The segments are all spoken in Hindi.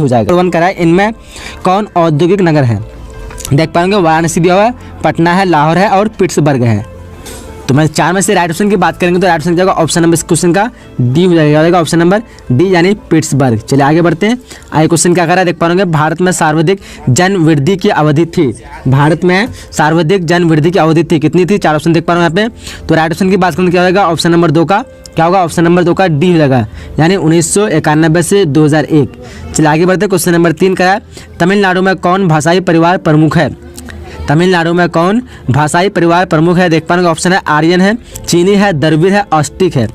हो जाएगा। 1 करा है, इनमें कौन औद्योगिक नगर है? देख पाएंगे वाराणसी दिया हुआ है, पटना है, लाहौर है और पिट्सबर्ग है। तो मैं 4 में से राइट ऑप्शन की बात करेंगे तो राइट ऑप्शन जाएगा ऑप्शन नंबर, इस क्वेश्चन का डी हो जाएगा, ऑप्शन नंबर डी यानी पिट्सबर्ग। चलिए आगे बढ़ते हैं। आगे क्वेश्चन क्या कर रहा है देख पा रहे भारत में सर्वाधिक जन वृद्धि की अवधि थी। भारत में सर्वाधिक जन वृद्धि की अवधि थी, कितनी थी? 4 ऑप्शन देख पा रहे हैं यहाँ पे। तो राइट ऑप्शन की बात करेंगे क्या होगा? ऑप्शन नंबर 2 का क्या होगा? ऑप्शन नंबर 2 का डी हो जाएगा, यानी 1991 से 2001। चलिए आगे बढ़ते हैं। क्वेश्चन नंबर 3 का है, तमिलनाडु में कौन भाषाई परिवार प्रमुख है? तमिलनाडु में कौन भाषाई परिवार प्रमुख है? देख पाएंगे ऑप्शन है आर्यन है, चीनी है, द्रविड़ है, ऑस्टिक है।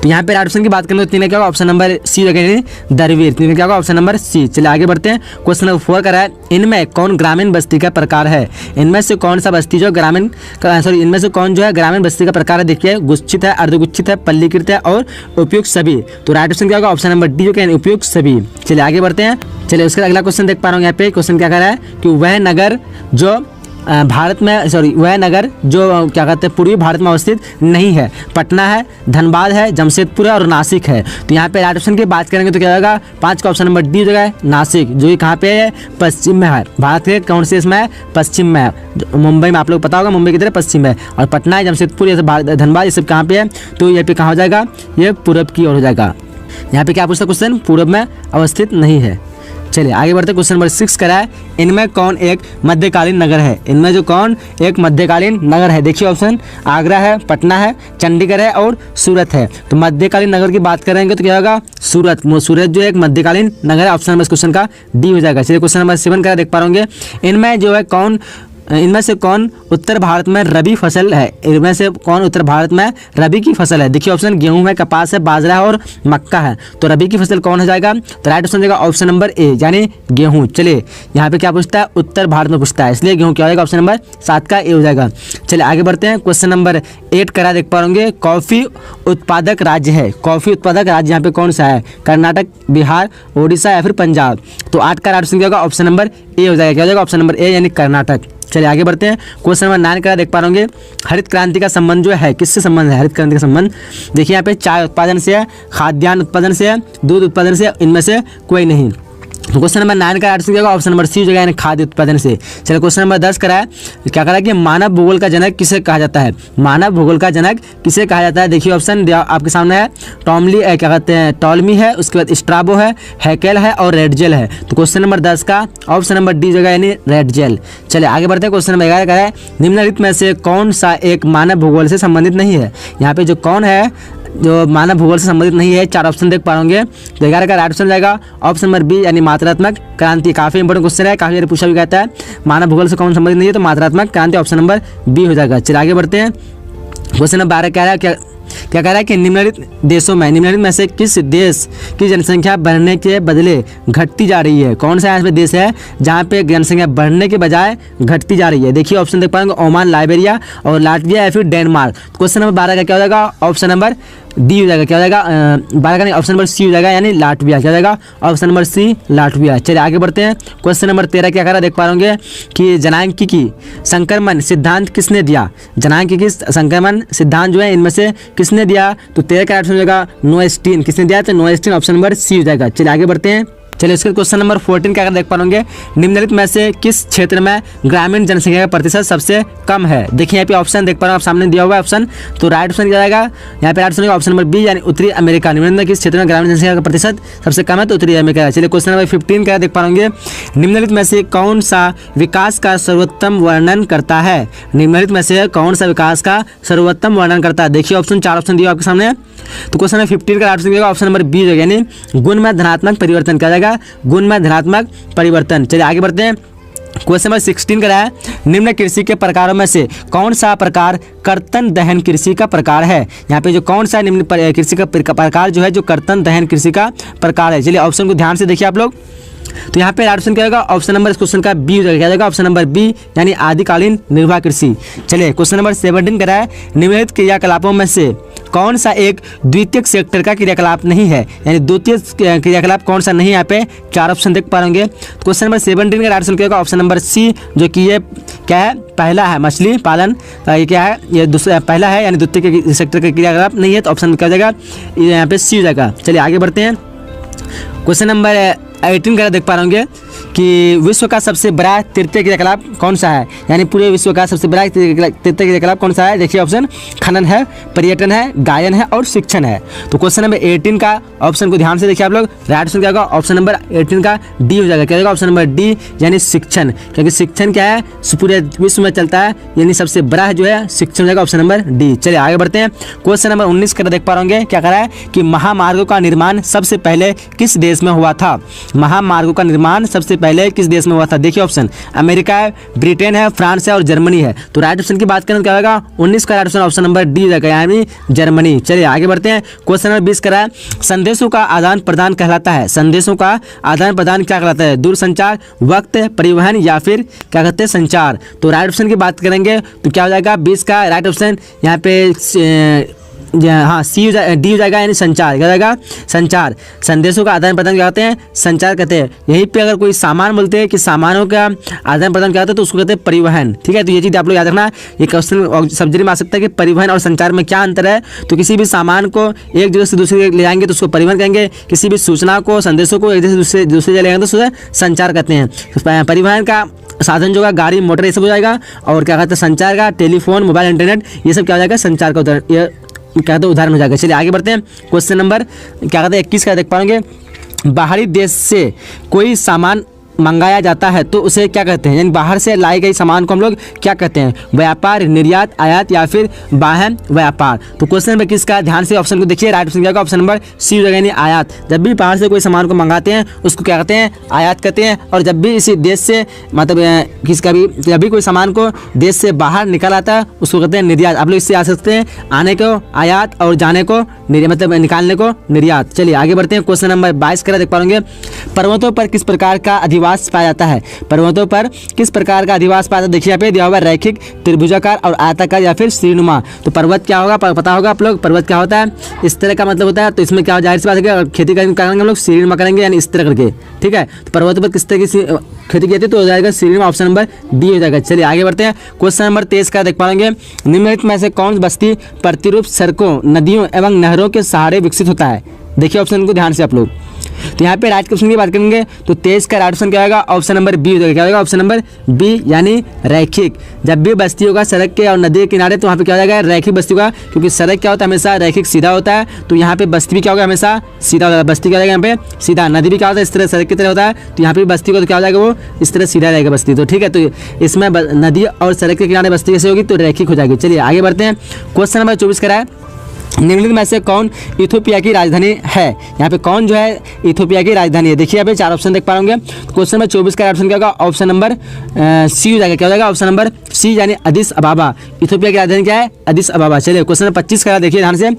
तो यहाँ पे राइट ऑप्शन की बात करें तो 3 क्या होगा? ऑप्शन नंबर सी लगेगा, द्रविड़। 3 क्या होगा? Option number C. चलिए आगे बढ़ते हैं। क्वेश्चन नंबर 4 का है, इनमें कौन ग्रामीण बस्ती का प्रकार है? इनमें से कौन सा बस्ती जो ग्रामीण इनमें से कौन जो है ग्रामीण बस्ती का प्रकार है? देखिए, गुच्छित है, अर्धगुच्छित है, पल्लीकृत है और उपयुक्त सभी। तो राइट ऑप्शन क्या होगा? ऑप्शन नंबर डी जो उपयुक्त सभी। चलिए आगे बढ़ते हैं। चलिए उसका अगला क्वेश्चन देख पा रहा हूँ यहाँ पे। क्वेश्चन क्या कर रहा है कि वह नगर जो भारत में वह नगर जो क्या कहते हैं पूर्वी भारत में अवस्थित नहीं है। पटना है, धनबाद है, जमशेदपुर है और नासिक है। तो यहाँ पे राइट ऑप्शन की बात करेंगे तो क्या होगा? 5 का ऑप्शन नंबर डी जगह है, नासिक, जो कि कहाँ पे है? पश्चिम में है। भारत के कौन से इसमें है? पश्चिम में है। मुंबई में आप लोग पता होगा, मुंबई की तरह पश्चिम है। और पटना है, जमशेदपुर, ये धनबाद, ये सब कहाँ पे है? तो ये पे कहाँ हो जाएगा? ये पूरब की ओर हो जाएगा। यहाँ पे क्या पूछता क्वेश्चन? पूरब में अवस्थित नहीं है। चलिए आगे बढ़ते। क्वेश्चन नंबर 6 करा है, इनमें कौन एक मध्यकालीन नगर है? इनमें जो कौन एक मध्यकालीन नगर है? देखिए ऑप्शन आगरा है, पटना है, चंडीगढ़ है और सूरत है। तो मध्यकालीन नगर की बात करेंगे तो क्या होगा? सूरत। सूरत जो एक मध्यकालीन नगर है, ऑप्शन नंबर इस क्वेश्चन का डी हो जाएगा। चलिए क्वेश्चन नंबर 7 का देख पा रहे होंगे, इनमें जो है कौन इनमें से कौन उत्तर भारत में रबी फसल है? इनमें से कौन उत्तर भारत में रबी की फसल है? देखिए ऑप्शन गेहूं है, कपास है, बाजरा है और मक्का है। तो रबी की फसल कौन हो जाएगा? तो राइट ऑप्शन देगा ऑप्शन नंबर ए यानी गेहूं। चलिए यहाँ पे क्या पूछता है? उत्तर भारत में पूछता है, इसलिए गेहूं क्या हो जाएगा? ऑप्शन नंबर 7 का ए हो जाएगा। चलिए आगे बढ़ते हैं। क्वेश्चन नंबर 8 करा देख पा होंगे, कॉफी उत्पादक राज्य है। कॉफी उत्पादक राज्य यहाँ पे कौन सा है? कर्नाटक, बिहार, उड़ीसा या फिर पंजाब। तो 8 का राइट ऑप्शन क्या होगा? ऑप्शन नंबर ए हो जाएगा। क्या हो जाएगा? ऑप्शन नंबर ए यानी कर्नाटक। चलिए आगे बढ़ते हैं। क्वेश्चन नंबर 9 का देख पा रहे होंगे, हरित क्रांति का संबंध जो है किससे संबंध है? हरित क्रांति का संबंध देखिए यहाँ पे चाय उत्पादन से है, खाद्यान्न उत्पादन से है, दूध उत्पादन से, इनमें से कोई नहीं। तो क्वेश्चन नंबर 9 का आंसर क्या ऑप्शन नंबर सी जगह यानी खाद्य उत्पादन से। चलिए क्वेश्चन नंबर 10 करा है, क्या करा कि मानव भूगोल का जनक किसे कहा जाता है? मानव भूगोल का जनक किसे कहा जाता है? देखिए ऑप्शन आपके सामने है, क्या कहते हैं टॉलमी है, उसके बाद स्ट्राबो है, हैकेल है और रेडजेल है। तो क्वेश्चन नंबर 10 का ऑप्शन नंबर डी जगह यानी रेडजेल। चलिए आगे बढ़ते हैं। क्वेश्चन नंबर 11 का है, निम्नलिखित में से कौन सा एक मानव भूगोल से संबंधित नहीं है? यहाँ पे जो कौन है जो मानव भूगोल से संबंधित नहीं है, 4 ऑप्शन देख पा होंगे। तो 11 का राइट ऑप्शन जाएगा ऑप्शन नंबर बी यानी मात्रात्मक क्रांति। काफी इंपॉर्टेंट क्वेश्चन है, काफी पूछा भी कहता है मानव भूगोल से कौन संबंधित नहीं है, तो मात्रात्मक क्रांति ऑप्शन नंबर बी हो जाएगा। चलिए आगे बढ़ते हैं। क्वेश्चन नंबर 12 क्या है, क्या कह रहा है कि निम्नलिखित देशों में से किस देश की जनसंख्या बढ़ने के बदले घटती जा रही है? कौन सा ऐसा देश है जहाँ पे जनसंख्या बढ़ने के बजाय घटती जा रही है? देखिए ऑप्शन देख पाएंगे, ओमान, लाइबेरिया और लाटविया या फिर डेनमार्क। क्वेश्चन नंबर 12 का क्या हो जाएगा? ऑप्शन नंबर डी हो जाएगा। क्या हो जाएगा? 12 का नहीं, ऑप्शन नंबर सी हो जाएगा यानी लाटविया। क्या हो जाएगा? Option number C Latvia. चलिए आगे बढ़ते हैं। क्वेश्चन नंबर 13 क्या कर रहा देख पा होंगे कि जनांकिकी संक्रमण सिद्धांत किसने दिया? जनांकिकी संक्रमण सिद्धांत जो है इनमें से किसने दिया? तो 13 का ऑप्शन हो जाएगा नोएस्टीन। किसने दिया? तो नोएस्टीन ऑप्शन नंबर सी हो जाएगा। चलिए आगे बढ़ते हैं। चलिए इसके क्वेश्चन नंबर 14 क्या देख पाओगे, निम्नलिखित में से किस क्षेत्र में ग्रामीण जनसंख्या का प्रतिशत सबसे कम है? देखिए यहाँ पे ऑप्शन देख पा रहे हो आप सामने दिया हुआ है ऑप्शन, तो राइट ऑप्शन क्या जाएगा? यहाँ पे right option option number B यानी उत्तरी अमेरिका। निम्नलिखित में किस क्षेत्र में ग्रामीण जनसंख्या का प्रतिशत सबसे कम है? तो उत्तरी अमेरिका। चलिए क्वेश्चन नंबर 15 क्या देख पाओगे, निम्नलिखित में से कौन सा विकास का सर्वोत्तम वर्णन करता है? निम्नलिखित में से कौन सा विकास का सर्वोत्तम वर्णन करता है? देखिए ऑप्शन 4 ऑप्शन दिया आपके सामने। तो क्वेश्चन नंबर 15 का right option option number B यानी गुण में धनात्मक परिवर्तन क्या जाएगा? गुण में धनात्मक परिवर्तन। चलिए आगे बढ़ते हैं। क्वेश्चन नंबर 16 का है, निम्न कृषि के प्रकारों में से कौन सा प्रकार कर्तन दहन कृषि का प्रकार है? यहाँ पे जो कौन सा निम्न कृषि का प्रकार जो है जो कर्तन दहन कृषि का प्रकार है? चलिए ऑप्शन को ध्यान से देखिए आप लोग। तो यहाँ पे राइट ऑप्शन क्या होगा? ऑप्शन नंबर इस क्वेश्चन का बी हो जाएगा। क्या जाएगा? ऑप्शन नंबर बी यानी आदिकालीन निर्वाह कृषि। चलिए क्वेश्चन नंबर 17 का है, निम्नलिखित क्रियाकलापों में से कौन सा एक द्वितीयक सेक्टर का क्रियाकलाप नहीं है? यानी द्वितीय क्रियाकलाप कौन सा नहीं? यहाँ पे 4 ऑप्शन देख पा होंगे। क्वेश्चन नंबर 17 का राइट ऑप्शन क्या होगा? ऑप्शन नंबर सी, जो कि ये क्या है? पहला है मछली पालन। ये क्या है? ये दूसरा पहला है यानी द्वितीय सेक्टर का क्रियाकलाप नहीं है, तो ऑप्शन क्या हो जाएगा? यहाँ पे सी हो जाएगा। चलिए आगे बढ़ते हैं। क्वेश्चन नंबर 18 का देख पा रहे होंगे कि विश्व का सबसे बड़ा तृतीय क्रियाकलाप कौन सा है, यानी पूरे विश्व का सबसे बड़ा तृतीय क्रियाकलाप कौन सा है। देखिए ऑप्शन खनन है, पर्यटन है, गायन है और शिक्षण है। तो क्वेश्चन नंबर 18 का ऑप्शन को ध्यान से देखिए आप लोग। राइट ऑप्शन क्या होगा, ऑप्शन नंबर 18 का डी हो जाएगा। क्या होगा ऑप्शन नंबर डी, यानी शिक्षण, क्योंकि शिक्षण क्या है पूरे विश्व में चलता है, यानी सबसे बड़ा है जो है शिक्षण हो जाएगा, ऑप्शन नंबर डी। चलिए आगे बढ़ते हैं। क्वेश्चन नंबर 19 का देख पा रहे होंगे, क्या कह रहा है कि महामार्गों का निर्माण सबसे पहले किस देश में हुआ था। महामार्गों का निर्माण सबसे पहले किस देश में हुआ था। देखिए ऑप्शन अमेरिका है, ब्रिटेन है, फ्रांस है और जर्मनी है। तो राइट ऑप्शन की बात करें तो क्या होगा, 19 का right option option number D हो जाएगा, यानी जर्मनी। चलिए आगे बढ़ते हैं। क्वेश्चन नंबर 20 करा है, संदेशों का आदान प्रदान कहलाता है। संदेशों का आदान प्रदान क्या कहलाता है, दूरसंचार, वक्त, परिवहन या फिर क्या कहते हैं संचार। तो राइट ऑप्शन की बात करेंगे तो क्या हो जाएगा 20 का राइट ऑप्शन यहाँ पे हाँ सी डी हो जाएगा, यानी संचार। क्या जाएगा, संचार। संदेशों का आदान प्रदान क्या कहते हैं, संचार कहते हैं। यहीं पे अगर कोई सामान बोलते हैं कि सामानों का आदान प्रदान क्या होता है तो उसको कहते हैं परिवहन। ठीक है, तो ये चीज़ आप लोग याद रखना। ये क्वेश्चन सब्जेक्ट में आ सकता है कि परिवहन और संचार में क्या अंतर है। तो किसी भी सामान को एक जगह से दूसरी जगह ले जाएंगे तो उसको परिवहन कहेंगे, किसी भी सूचना को, संदेशों को एक जगह से दूसरी जगह ले जाएंगे तो उसे संचार कहते हैं। परिवहन का साधन जो है गाड़ी, मोटर, ये सब हो जाएगा। और क्या कहते हैं संचार का टेलीफोन, मोबाइल, इंटरनेट, ये सब क्या हो जाएगा संचार का उदाहरण, ये क्या कहते हैं उदाहरण हो जाएगा। चलिए आगे बढ़ते हैं। क्वेश्चन नंबर क्या कहते हैं 21 का देख पाएंगे, बाहरी देश से कोई सामान मंगाया जाता है तो उसे क्या कहते हैं, यानी बाहर से लाई गई सामान को हम लोग क्या कहते हैं, व्यापार, निर्यात, आयात या फिर वाहन व्यापार। तो क्वेश्चन नंबर किसका, ध्यान से ऑप्शन को देखिए। राइट ऑप्शन क्या होगा, ऑप्शन नंबर सी हो जाएगा, यानी आयात। जब भी बाहर से कोई सामान को मंगाते हैं उसको क्या कहते हैं, आयात कहते हैं। और जब भी इसी देश से मतलब किसका भी जब भी कोई सामान को देश से बाहर निकल आता है उसको कहते हैं निर्यात। आप लोग इससे आ सकते हैं, आने को आयात और जाने को मतलब निकालने को निर्यात। चलिए आगे बढ़ते हैं। क्वेश्चन नंबर 22 का देख पाएंगे, पर्वतों पर किस प्रकार का अधिवास पाया जाता है। पर्वतों पर किस प्रकार का अधिवास पाया जाता है। देखिए यहाँ पे दिया हुआ रैखिक, त्रिभुजाकार और आयताकार या फिर श्रीनुमा। तो पर्वत क्या होगा पता होगा आप लोग, पर्वत क्या होता है, इस तरह का मतलब होता है। तो इसमें क्या जाहिर सी बात है खेती करेंगे हम लोग श्रीनुमा करेंगे, यानी इस तरह करके। ठीक है, तो पर्वतों पर किस तरह की खेती की जाती है तो हो जाएगा श्रीनुमा, ऑप्शन नंबर डी हो जाएगा। चलिए आगे बढ़ते हैं। क्वेश्चन नंबर 23 का देख पाएंगे, निम्नलिखित में से कौन बस्ती प्रतिरूप सड़कों, नदियों एवं नहरों के सहारे विकसित होता है। देखिए ऑप्शन को ध्यान से आप लोग। तो यहाँ पे राइट क्वेश्चन की बात करेंगे तो 23 का राइट ऑप्शन क्या होगा, ऑप्शन नंबर बी हो जाएगा। क्या होगा ऑप्शन नंबर बी, यानी रैखिक। जब भी बस्ती होगा सड़क के और नदी के किनारे तो वहाँ पे क्या हो जाएगा, रैखिक बस्ती होगा, क्योंकि सड़क क्या होता है हमेशा रैखिक सीधा होता है। तो यहाँ पे बस्ती भी क्या होगा, हमेशा सीधा होता है। बस्ती क्या हो जाएगा यहाँ पे सीधा, नदी भी क्या होता है इस तरह सड़क की तरह होता है। तो यहाँ पे बस्ती को तो क्या हो जाएगा, वो इस तरह सीधा रहेगा बस्ती। तो ठीक है, तो इसमें नदी और सड़क के किनारे बस्ती कैसे होगी, तो रैखिक हो जाएगी। चलिए आगे बढ़ते हैं। क्वेश्चन नंबर 24 का है, निम्नलिखित में से कौन इथोपिया की राजधानी है। यहाँ पे कौन जो है इथोपिया की राजधानी है। देखिए यहाँ पे 4 ऑप्शन देख पाएंगे। क्वेश्चन नंबर 24 का ऑप्शन क्या होगा, ऑप्शन नंबर सी हो जाएगा। क्या हो जाएगा, ऑप्शन नंबर सी, यानी अदिस अबाबा। इथोपिया की राजधानी क्या है, अदिस अबाबा। चलिए क्वेश्चन नंबर 25 का देखिए ध्यान से,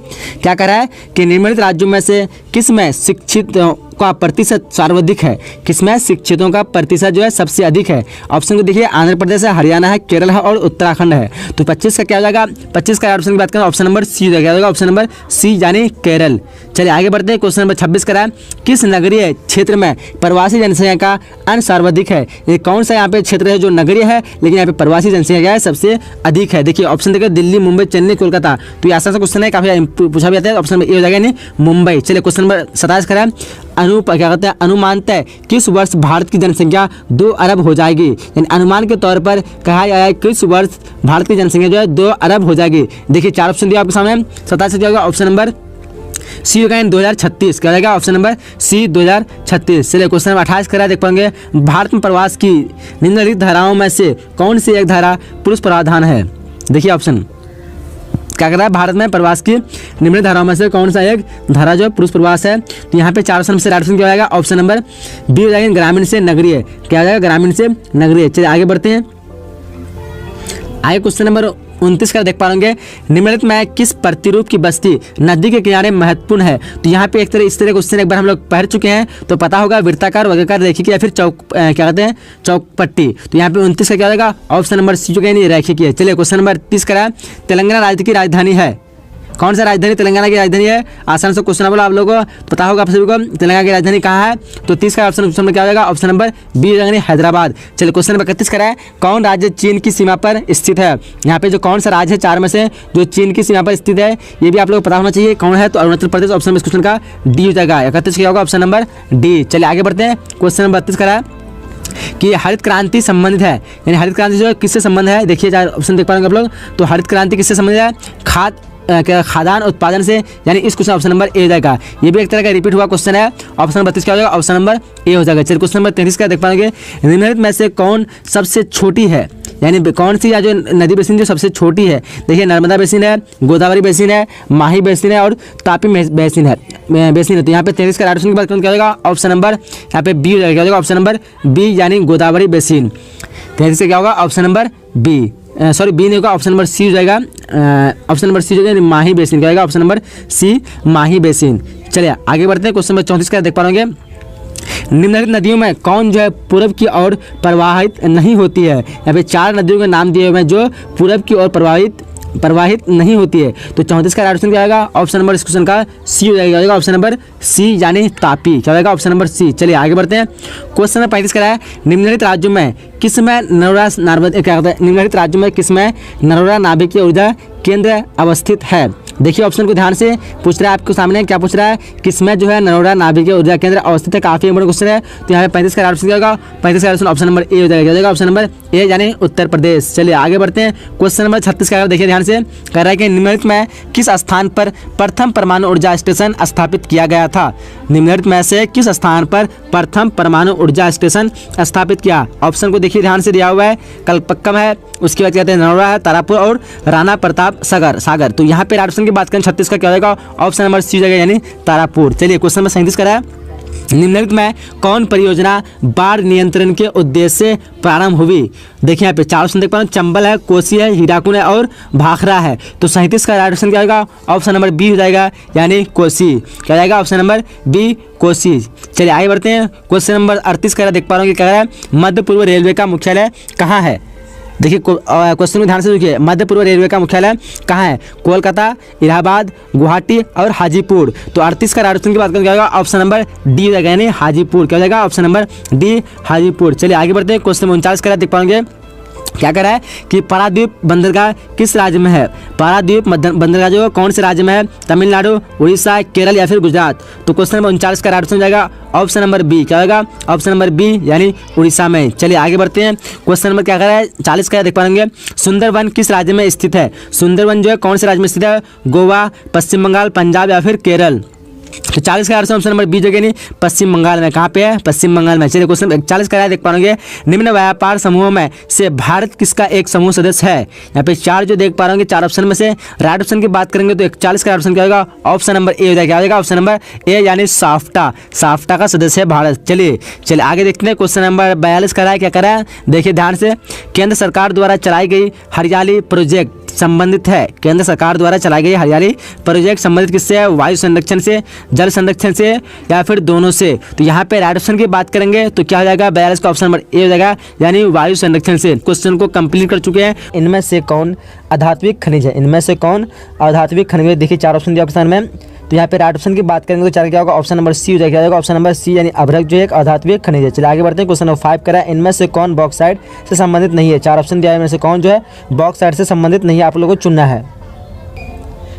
क्या कह रहा है कि निम्नलिखित राज्यों में से किस में शिक्षित का प्रतिशत सर्वाधिक है। किसमें शिक्षितों का प्रतिशत जो है सबसे अधिक है। ऑप्शन को देखिए, आंध्र प्रदेश है, हरियाणा है, केरल है और उत्तराखंड है। तो 25 का क्या हो जाएगा, 25 का ऑप्शन की बात करें ऑप्शन नंबर सी हो जाएगा, ऑप्शन नंबर सी, यानी केरल। चलिए आगे बढ़ते हैं। क्वेश्चन नंबर 26 का है, किस नगरीय क्षेत्र में प्रवासी जनसंख्या का अंश सर्वाधिक है। ये कौन सा यहाँ पे क्षेत्र है जो नगरीय है लेकिन यहाँ पे प्रवासी जनसंख्या है सबसे अधिक है। देखिए ऑप्शन देखिए, दिल्ली, मुंबई, चेन्नई, कोलकाता। तो ये आसान सा क्वेश्चन है, काफी पूछा भी जाता है। ऑप्शन नंबर ए हो जाएगा, यानी मुंबई। चलिए क्वेश्चन नंबर 27 का है, क्या कहते हैं अनुमानतः किस वर्ष भारत की जनसंख्या 2 अरब हो जाएगी। यानी अनुमान के तौर पर कहा गया है किस वर्ष भारत की जनसंख्या जो है 2 अरब हो जाएगी। देखिए 4 ऑप्शन दिया आपके सामने, 27 दिया होगा ऑप्शन नंबर सी होगा, 2036। क्या रहेगा ऑप्शन नंबर सी, 2036। चलिए क्वेश्चन नंबर 28 करा देख पाएंगे, भारत में प्रवास की निम्नलिखित धाराओं में से कौन सी एक धारा पुरुष प्रावधान है। देखिए ऑप्शन क्या कर रहा है, भारत में प्रवास की निम्न धाराओं में से कौन सा एक धारा जो पुरुष प्रवास है। तो यहाँ पे 4 ऑप्शन से राइट ऑप्शन क्या हो जाएगा, ऑप्शन नंबर बी हो जाएगा, ग्रामीण से नगरीय। क्या हो जाएगा, ग्रामीण से नगरीय। चलिए आगे बढ़ते हैं। आगे क्वेश्चन नंबर 29 का देख पाएंगे, निम्नलिखित में किस प्रतिरूप की बस्ती नदी के किनारे महत्वपूर्ण है। तो यहाँ पे एक तरह इस तरह क्वेश्चन एक बार हम लोग पढ़ चुके हैं तो पता होगा, वृत्ताकार, वर्गाकार, रेखिक या फिर चौक क्या कहते हैं चौकपट्टी। तो यहाँ पे 29 का क्या होगा, ऑप्शन नंबर सी जो है रैखिक है। चलिए क्वेश्चन नंबर 30 का, तेलंगाना राज्य की राजधानी है कौन सा राजधानी तेलंगाना की राजधानी है? आसान से क्वेश्चन बोला आप लोगों को पता होगा आप सभी को, तेलंगाना की राजधानी कहाँ है? तो 30 का ऑप्शन में क्या हो जाएगा? ऑप्शन नंबर बी यानी हैदराबाद। चलिए क्वेश्चन नंबर 31 कराए, कौन राज्य चीन की सीमा पर स्थित है? यहाँ पे जो कौन सा राज्य है 4 में से जो चीन की सीमा पर स्थित है, ये भी आप लोगों को पता होना चाहिए कौन है। तो अरुणाचल प्रदेश ऑप्शन में इस क्वेश्चन का डी हो जाएगा। 31 क्या होगा? Option number D. चलिए आगे बढ़ते हैं। क्वेश्चन नंबर 32 कराए कि हरित क्रांति संबंधित है, यानी हरित क्रांति जो है किससे संबंध है? देखिए 4 ऑप्शन देख पाएंगे आप लोग। तो हरित क्रांति किससे संबंधित है? खाद्यान्न उत्पादन से, यानी इस क्वेश्चन ऑप्शन नंबर ए हो जाएगा। ये भी एक तरह का रिपीट हुआ क्वेश्चन है। ऑप्शन नंबर 32 क्या हो जाएगा? ऑप्शन नंबर ए हो जाएगा। चलिए क्वेश्चन नंबर 33 का देख पाएंगे, निम्नलिखित में से कौन सबसे छोटी है, यानी कौन सी या जो नदी बेसिन जो सबसे छोटी है? देखिए नर्मदा बेसिन है, गोदावरी बेसिन है, माही बेसिन है और तापी बेसिन है। तो यहाँ पे 33 का राइट ऑप्शन की बात करें क्या हो जाएगा? ऑप्शन नंबर यहाँ पे बी हो जाएगा। क्या हो जाएगा? ऑप्शन नंबर बी यानी गोदावरी बेसिन। 33 से क्या होगा? Option number B, sorry B नहीं होगा, ऑप्शन नंबर सी हो जाएगा। ऑप्शन नंबर सी हो जाएगा माही बेसिन। क्या होगा? ऑप्शन नंबर सी माही बेसिन। चलिए आगे बढ़ते हैं। क्वेश्चन नंबर 34 का देख पाओगे, निम्नलिखित नदियों में कौन जो है पूरब की ओर प्रवाहित नहीं होती है? यहाँ पे 4 नदियों के नाम दिए हुए हैं जो पूरब की ओर प्रवाहित नहीं होती है। तो 34 का राइट ऑप्शन क्या आएगा? ऑप्शन नंबर इस क्वेश्चन का सी हो जाएगा। ऑप्शन नंबर सी यानी तापी। क्या होगा? Option number C. चलिए आगे बढ़ते हैं। क्वेश्चन नंबर 35 का है, निम्नलिखित राज्यों में किसमें निम्नलिखित राज्यों में किसमें नरोरा नाभिकीय ऊर्जा केंद्र अवस्थित है? देखिए ऑप्शन को ध्यान से पूछ रहा है आपके सामने, क्या पूछ रहा है? किसमें जो है नरोरा नाभिकीय ऊर्जा केंद्र अवस्थित है? काफी इंपॉर्टेंट क्वेश्चन है। तो यहाँ पे 35 का ऑप्शन क्या होगा? 35 का ऑप्शन ऑप्शन नंबर ए हो जाएगा। ऑप्शन नंबर ए यानी उत्तर प्रदेश। चलिए आगे बढ़ते हैं। क्वेश्चन नंबर 36 का देखिए ध्यान से, कह रहा है कि निम्नलिखित में किस स्थान पर प्रथम परमाणु ऊर्जा स्टेशन स्थापित किया गया था? निम्नलिखित में से किस स्थान पर प्रथम परमाणु ऊर्जा स्टेशन स्थापित किया? ऑप्शन को देखिए ध्यान से दिया हुआ है, कल्पक्कम है, उसके बाद कहते हैं नरोरा है, तारापुर और राणा प्रताप सागर। तो यहाँ पे राइट ऑप्शन की बात करें 36 का क्या होगा? ऑप्शन नंबर सी जाएगा यानी तारापुर। चलिए क्वेश्चन नंबर 37 का है, निम्नलिखित में कौन परियोजना बाढ़ नियंत्रण के उद्देश्य से प्रारंभ हुई? देखिए यहाँ पे 4 ऑप्शन देख पा रहे हैं, चंबल है, कोसी है, हीराकुंड है और भाखड़ा है। तो 37 का राइट ऑप्शन क्या होगा? ऑप्शन नंबर बी हो जाएगा यानी कोसी। क्या जाएगा? Option number B Kosi. चलिए आगे बढ़ते हैं। क्वेश्चन नंबर 38 का देख पा रहे हैं कि क्या है, मध्य पूर्व रेलवे का मुख्यालय कहाँ है? देखिए क्वेश्चन को ध्यान से देखिए, मध्य पूर्व रेलवे का मुख्यालय कहाँ है? कोलकाता, इलाहाबाद, गुवाहाटी और हाजीपुर। तो 38 का राइट ऑप्शन की बात करें क्या होगा? ऑप्शन नंबर डी हो जाएगा यानी हाजीपुर। क्या हो जाएगा? Option number D Hajipur. चलिए आगे बढ़ते हैं। क्वेश्चन 39 का देख पाएंगे, क्या कर रहा है कि पारादीप बंदरगाह किस राज्य में है? पारादीप बंदरगाह जो कौन से राज्य में है? तमिलनाडु, उड़ीसा, केरल या फिर गुजरात। तो क्वेश्चन नंबर 39 का राइट ऑप्शन जाएगा ऑप्शन नंबर बी। क्या होगा? ऑप्शन नंबर बी यानी उड़ीसा में। चलिए आगे बढ़ते हैं। क्वेश्चन नंबर क्या कर रहा है? 40 का देख पाएंगे, सुंदरवन किस राज्य में स्थित है? सुंदरवन जो है कौन से राज्य में स्थित है? गोवा, पश्चिम बंगाल, पंजाब या फिर केरल। तो 40 का ऑप्शन नंबर बी जगह नहीं, पश्चिम बंगाल में। कहाँ पे है? पश्चिम बंगाल में। चलिए क्वेश्चन 41 का देख पाएंगे, निम्न व्यापार समूहों में से भारत किसका एक समूह सदस्य है? यहाँ पे 4 जो देख पा रहे होंगे 4 ऑप्शन में से राइट ऑप्शन की बात करेंगे तो 41 का ऑप्शन क्या होगा? ऑप्शन नंबर ए हो जाएगा। क्या हो जाएगा? ऑप्शन नंबर ए यानी साफ्टा का सदस्य है भारत। चलिए आगे देखते हैं। क्वेश्चन नंबर 42 का है, क्या करा है? देखिए ध्यान से, केंद्र सरकार द्वारा चलाई गई हरियाली प्रोजेक्ट संबंधित है? केंद्र सरकार द्वारा चलाई गई हरियाली प्रोजेक्ट संबंधित किससे है? वायु संरक्षण से, जल संरक्षण से या फिर दोनों से। तो यहाँ पे राइट ऑप्शन की बात करेंगे तो क्या हो जाएगा? 42 का ऑप्शन नंबर ए हो जाएगा यानी वायु संरक्षण से। क्वेश्चन को कंप्लीट कर चुके हैं। इनमें से कौन आध्यात्मिक खनिज है? इनमें से कौन आध्यात्मिक खनिज है? देखिए 4 ऑप्शन दिया ऑप्शन में, तो यहाँ पे राइट ऑप्शन की बात करेंगे तो 4 क्या होगा? ऑप्शन नंबर सी हो जाएगा। ऑप्शन नंबर सी यानी अभ्रक जो एक आध्यात्मिक खनिज है। चलिए आगे बढ़ते हैं। क्वेश्चन नंबर 5 करा, इनमें से कौन बॉक्साइट से संबंधित नहीं है? 4 ऑप्शन दिया है, इनमें से कौन जो है बॉक्साइट से संबंधित नहीं है, आप लोगों को चुनना है।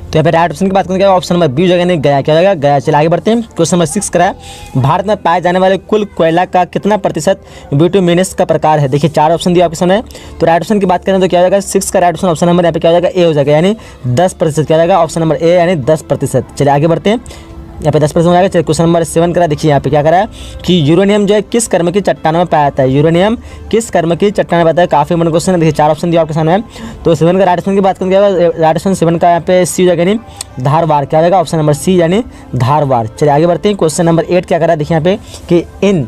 तो यहाँ पे राइट ऑप्शन की बात करेंगे ऑप्शन नंबर बी जगह नहीं, गया। क्या जाएगा? गया। चलिए आगे बढ़ते हैं। क्वेश्चन नंबर 6 करा, भारत में पाए जाने वाले कुल कोयला का कितना प्रतिशत बिटुमिनस का प्रकार है? देखिए 4 ऑप्शन दिया आपके सामने, तो राइट ऑप्शन की बात करें तो क्या हो जाएगा? 6 का राइट ऑप्शन ऑप्शन नंबर यहाँ पे क्या हो जाएगा? ए हो जाएगा यानी 10%। क्या जाएगा? ऑप्शन नंबर ए यानी 10%। चलिए आगे बढ़ते हैं। यहाँ पे 10% हो जाएगा। चलिए क्वेश्चन नंबर 7 करा, देखिए यहाँ पे क्या करा है कि यूरेनियम जो है किस कर्म की चट्टानों में पाया जाता है? यूरेनियम किस कर्म की चट्टान में पाता है? काफी इंपॉर्टेंट क्वेश्चन है। देखिए 4 ऑप्शन दिया आपके सामने। तो 7 का राइट ऑप्शन की बात करेंगे, राइट ऑप्शन 7 का यहाँ पे सी जाएगा यानी धारवाड़। क्या जाएगा? ऑप्शन नंबर सी यानी धारवाड़। चलिए आगे बढ़ते हैं। क्वेश्चन नंबर 8 क्या करा है? देखिए यहाँ पे कि इन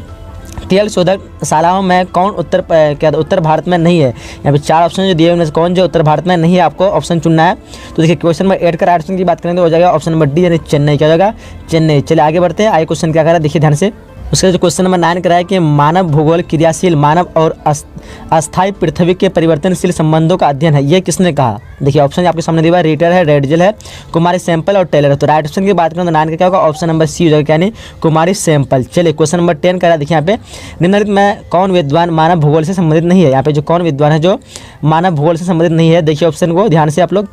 तेल शोधकशालाओं में कौन उत्तर भारत में नहीं है? यहाँ पे 4 ऑप्शन जो दिए उनमें से कौन जो उत्तर भारत में नहीं है, आपको ऑप्शन चुनना है। तो देखिए क्वेश्चन नंबर 8 का राइट ऑप्शन की बात करें तो हो जाएगा ऑप्शन नंबर डी यानी चेन्नई। क्या हो जाएगा? चेन्नई। चलिए आगे बढ़ते हैं। आगे क्वेश्चन क्या कर रहा है? देखिए ध्यान से, उसका जो क्वेश्चन नंबर 9 करा है कि मानव भूगोल क्रियाशील मानव और अस्थायी पृथ्वी के परिवर्तनशील संबंधों का अध्ययन है, ये किसने कहा? देखिए ऑप्शन आपके सामने दिया है, रीटर है, रेडजेल है, कुमारी सैंपल और टेलर है। तो राइट ऑप्शन की बात करें तो 9 का क्या होगा? ऑप्शन नंबर सी हो जाएगा, यानी कुमारी सैंपल। चलिए क्वेश्चन नंबर 10 करा, देखिए यहाँ पे निम्नलिखित में कौन विद्वान मानव भूगोल से संबंधित नहीं है? यहाँ पे जो कौन विद्वान है जो मानव भूगोल से संबंधित नहीं है, देखिए ऑप्शन को ध्यान से आप लोग।